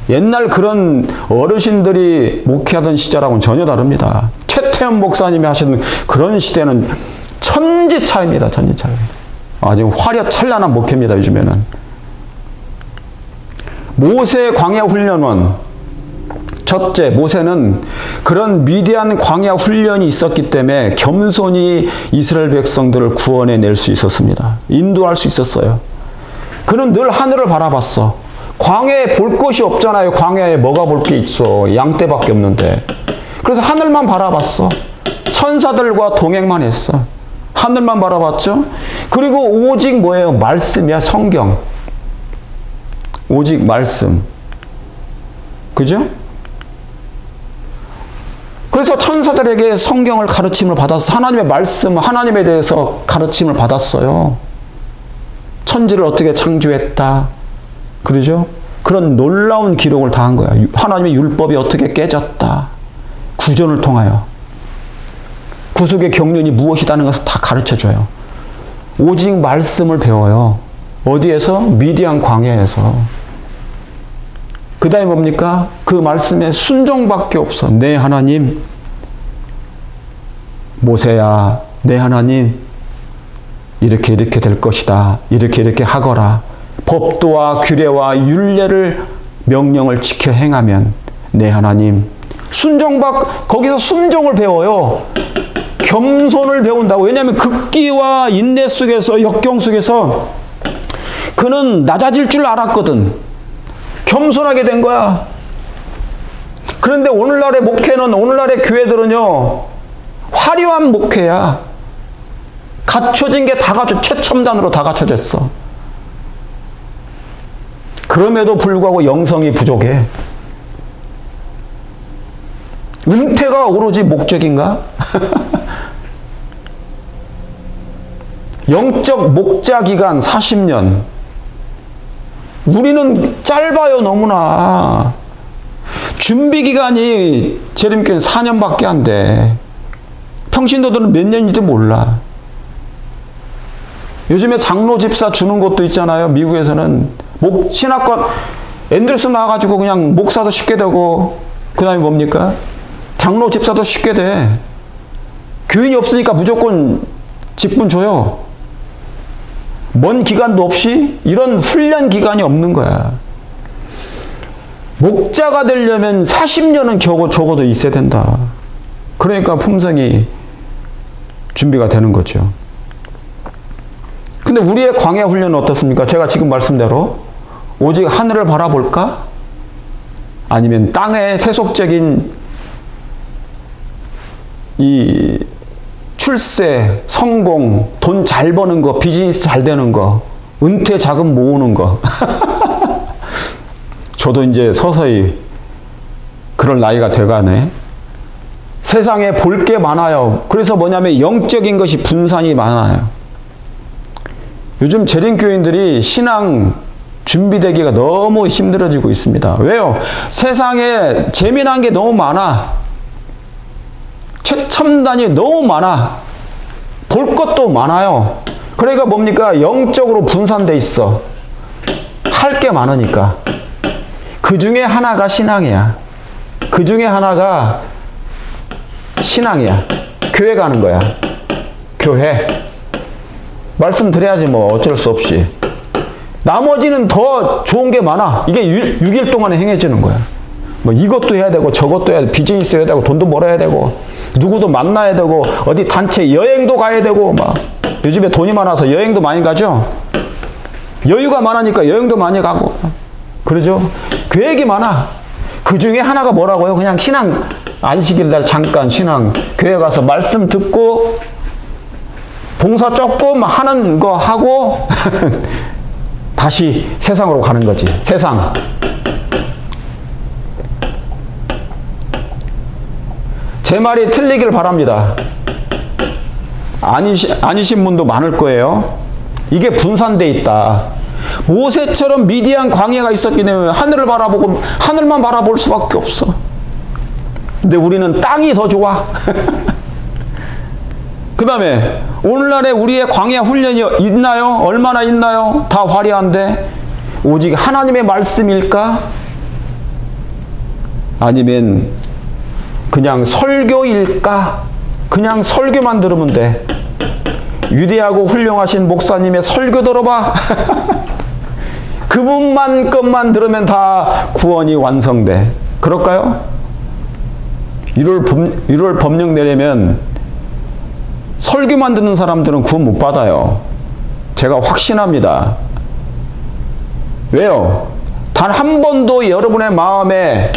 옛날 그런 어르신들이 목회하던 시절하고는 전혀 다릅니다. 최태원 목사님이 하시는 그런 시대는 천지차이입니다. 천지차이. 아주 화려찬란한 목회입니다. 요즘에는. 모세 광야 훈련원. 첫째, 모세는 그런 위대한 광야 훈련이 있었기 때문에 겸손히 이스라엘 백성들을 구원해 낼 수 있었습니다. 인도할 수 있었어요. 그는 늘 하늘을 바라봤어. 광야에 볼 것이 없잖아요. 광야에 뭐가 볼 게 있어. 양떼밖에 없는데. 그래서 하늘만 바라봤어. 천사들과 동행만 했어. 하늘만 바라봤죠. 그리고 오직 뭐예요? 말씀이야. 성경. 오직 말씀. 그죠? 그래서 천사들에게 성경을 가르침을 받았어. 하나님의 말씀, 하나님에 대해서 가르침을 받았어요. 천지를 어떻게 창조했다. 그러죠? 그런 놀라운 기록을 다 한 거야. 하나님의 율법이 어떻게 깨졌다. 구전을 통하여. 구속의 경륜이 무엇이라는 것을 다 가르쳐줘요. 오직 말씀을 배워요. 어디에서? 미디안 광야에서. 그 다음에 뭡니까? 그 말씀에 순종밖에 없어. 내 하나님, 모세야, 내 하나님, 이렇게 될 것이다. 이렇게 하거라. 법도와 규례와 율례를 명령을 지켜 행하면 내 하나님 거기서 순종을 배워요. 겸손을 배운다고. 왜냐하면 극기와 인내 속에서 역경 속에서 그는 낮아질 줄 알았거든. 겸손하게 된 거야. 그런데 오늘날의 목회는, 오늘날의 교회들은요, 화려한 목회야. 갖춰진 게 다 최첨단으로 다 갖춰졌어. 그럼에도 불구하고 영성이 부족해. 은퇴가 오로지 목적인가? 영적 목자 기간 40년. 우리는 짧아요, 너무나. 준비 기간이 재림교회는 4년밖에 안 돼. 평신도들은 몇 년인지도 몰라. 요즘에 장로 집사 주는 곳도 있잖아요. 미국에서는 신학과 앤더슨 나와가지고 그냥 목사도 쉽게 되고, 그 다음에 뭡니까? 장로 집사도 쉽게 돼. 교인이 없으니까 무조건 직분 줘요. 먼 기간도 없이 이런 훈련 기간이 없는 거야. 목자가 되려면 40년은 적어도 있어야 된다. 그러니까 품성이 준비가 되는 거죠. 근데 우리의 광야 훈련은 어떻습니까? 제가 지금 말씀대로 오직 하늘을 바라볼까? 아니면 땅의 세속적인 이 출세, 성공, 돈 잘 버는 거, 비즈니스 잘 되는 거, 은퇴 자금 모으는 거. 저도 이제 서서히 그럴 나이가 돼가네. 세상에 볼 게 많아요. 그래서 뭐냐면 영적인 것이 분산이 많아요. 요즘 재림교인들이 신앙 준비되기가 너무 힘들어지고 있습니다. 왜요? 세상에 재미난 게 너무 많아. 최첨단이 너무 많아. 볼 것도 많아요. 그러니까 뭡니까? 영적으로 분산돼 있어. 할 게 많으니까. 그 중에 하나가 신앙이야. 그 중에 하나가 신앙이야. 교회 가는 거야. 교회. 말씀드려야지 뭐 어쩔 수 없이. 나머지는 더 좋은 게 많아. 이게 6일 동안에 행해지는 거야. 뭐 이것도 해야 되고 저것도 해야 되고 비즈니스 해야 되고 돈도 벌어야 되고 누구도 만나야 되고 어디 단체 여행도 가야 되고 막. 요즘에 돈이 많아서 여행도 많이 가죠. 여유가 많으니까 여행도 많이 가고 그러죠. 계획이 많아. 그 중에 하나가 뭐라고요? 그냥 신앙 안식일 날 잠깐 신앙 교회 가서 말씀 듣고 봉사 조금 하는 거 하고 다시 세상으로 가는 거지. 세상. 제 말이 틀리길 바랍니다. 아니신 분도 많을 거예요. 이게 분산돼 있다. 모세처럼 미디안 광야가 있었기 때문에 하늘을 바라보고 하늘만 바라볼 수밖에 없어. 근데 우리는 땅이 더 좋아. 그 다음에 오늘날에 우리의 광야 훈련이 있나요? 얼마나 있나요? 다 화려한데 오직 하나님의 말씀일까? 아니면 그냥 설교일까? 그냥 설교만 들으면 돼. 위대하고 훌륭하신 목사님의 설교 들어봐. 그분만 것만 들으면 다 구원이 완성돼. 그럴까요? 1월 법령 내려면 설교만 듣는 사람들은 구원 못 받아요. 제가 확신합니다. 왜요? 단 한 번도 여러분의 마음에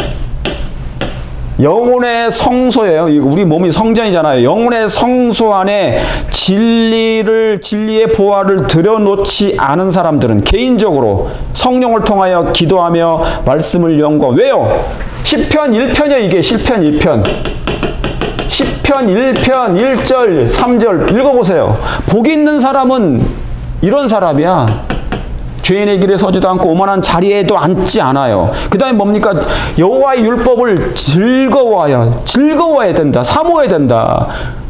영혼의 성소예요. 우리 몸이 성전이잖아요. 영혼의 성소 안에 진리의 보화를 들여놓지 않은 사람들은 개인적으로 성령을 통하여 기도하며 말씀을 연구하고. 왜요? 시편 1편이에요. 이게 시편 1편. 시편 1편 1절 3절 읽어보세요. 복 있는 사람은 이런 사람이야. 죄인의 길에 서지도 않고 오만한 자리에도 앉지 않아요. 그 다음에 뭡니까? 여호와의 율법을 즐거워해야 된다. 사모해야 된다.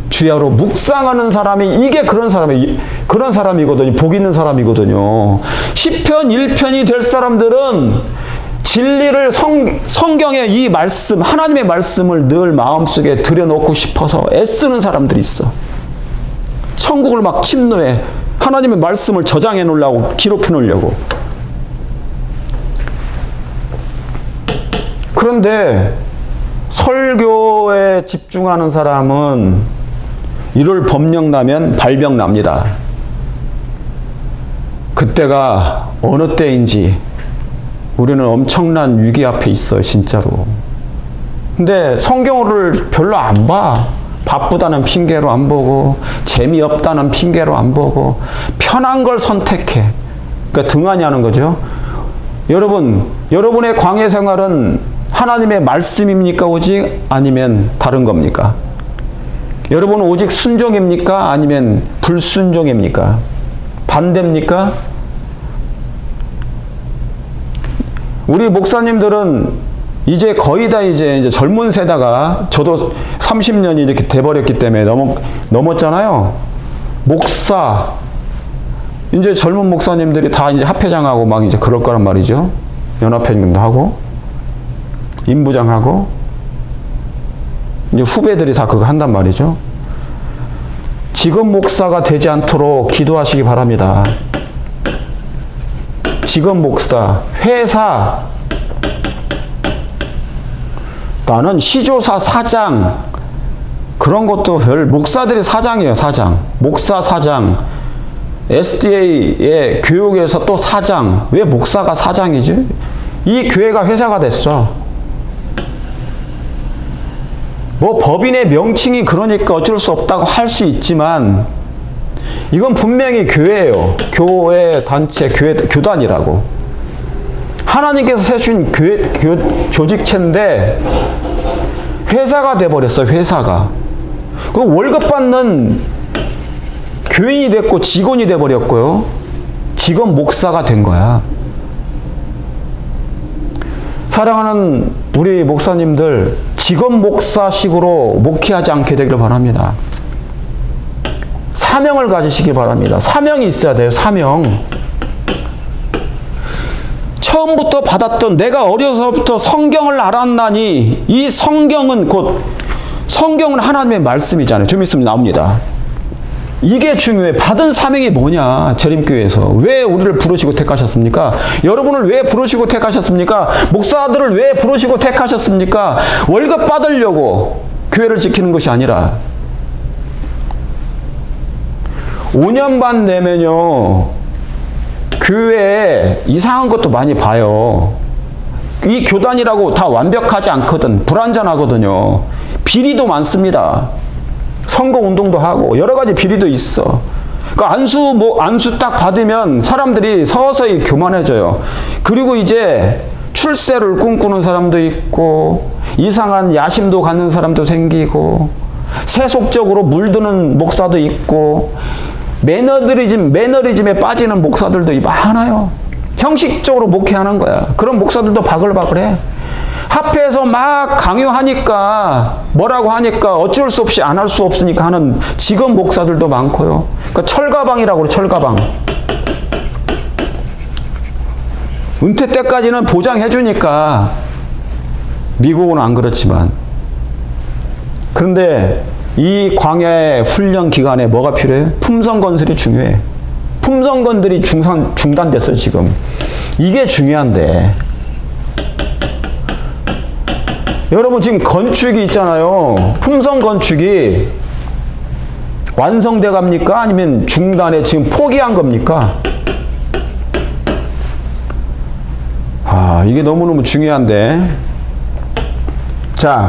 주야로 묵상하는 사람이 이게 그런 사람이거든요. 복 있는 사람이거든요. 시편 1편이 될 사람들은 진리를 성경의 이 말씀, 하나님의 말씀을 늘 마음속에 들여놓고 싶어서 애쓰는 사람들이 있어. 천국을 막 침노해. 하나님의 말씀을 저장해 놓으려고, 기록해 놓으려고. 그런데 설교에 집중하는 사람은 이를 법령 나면 발병 납니다. 그때가 어느 때인지 우리는 엄청난 위기 앞에 있어요, 진짜로. 근데 성경을 별로 안 봐. 바쁘다는 핑계로 안 보고, 재미없다는 핑계로 안 보고, 편한 걸 선택해. 그러니까 등한히 거죠. 여러분, 여러분의 광야 생활은 하나님의 말씀입니까? 오직? 아니면 다른 겁니까? 여러분은 오직 순종입니까? 아니면 불순종입니까? 반대입니까? 우리 목사님들은 이제 거의 다 이제 젊은 세다가, 저도 30년이 이렇게 돼버렸기 때문에 넘었잖아요. 목사, 이제 젊은 목사님들이 다 이제 합회장하고 막 이제 그럴 거란 말이죠. 연합회장도 하고, 임부장하고, 이제 후배들이 다 그거 한단 말이죠. 직업 목사가 되지 않도록 기도하시기 바랍니다. 직업 목사, 회사, 나는 시조사 사장, 그런 것도 목사들이 사장이에요, 사장. 목사 사장, SDA의 교육에서 또 사장. 왜 목사가 사장이지? 이 교회가 회사가 됐어. 뭐 법인의 명칭이 그러니까 어쩔 수 없다고 할 수 있지만, 이건 분명히 교회예요. 교회 단체, 교회 교단이라고. 하나님께서 세신 조직체인데 회사가 돼버렸어, 회사가. 그 월급 받는 교인이 됐고 직원이 돼버렸고요. 직원 목사가 된 거야. 사랑하는 우리 목사님들, 직원 목사식으로 목회하지 않게 되기를 바랍니다. 사명을 가지시기 바랍니다. 사명이 있어야 돼요, 사명. 처음부터 받았던, 내가 어려서부터 성경을 알았나니, 이 성경은 성경은 하나님의 말씀이잖아요. 좀 있으면 나옵니다. 이게 중요해. 받은 사명이 뭐냐, 재림교회에서. 왜 우리를 부르시고 택하셨습니까? 여러분을 왜 부르시고 택하셨습니까? 목사들을 왜 부르시고 택하셨습니까? 월급 받으려고 교회를 지키는 것이 아니라. 5년 반 되면요, 교회에 이상한 것도 많이 봐요. 이 교단이라고 다 완벽하지 않거든. 불완전하거든요. 비리도 많습니다. 선거운동도 하고 여러 가지 비리도 있어. 그 안수 딱 받으면 사람들이 서서히 교만해져요. 그리고 이제 출세를 꿈꾸는 사람도 있고, 이상한 야심도 갖는 사람도 생기고, 세속적으로 물드는 목사도 있고, 매너리즘에 빠지는 목사들도 많아요. 형식적으로 목회하는 거야. 그런 목사들도 바글바글해. 합회에서 막 강요하니까, 뭐라고 하니까 어쩔 수 없이 안 할 수 없으니까 하는 직업 목사들도 많고요. 그러니까 철가방이라고 그래, 철가방. 은퇴 때까지는 보장해 주니까. 미국은 안 그렇지만. 그런데 이 광야의 훈련 기간에 뭐가 필요해? 품성 건설이 중요해. 품성 건설이 중단됐어요, 지금. 이게 중요한데. 여러분, 지금 건축이 있잖아요. 품성 건축이 완성돼 갑니까? 아니면 중단에 지금 포기한 겁니까? 이게 너무너무 중요한데. 자,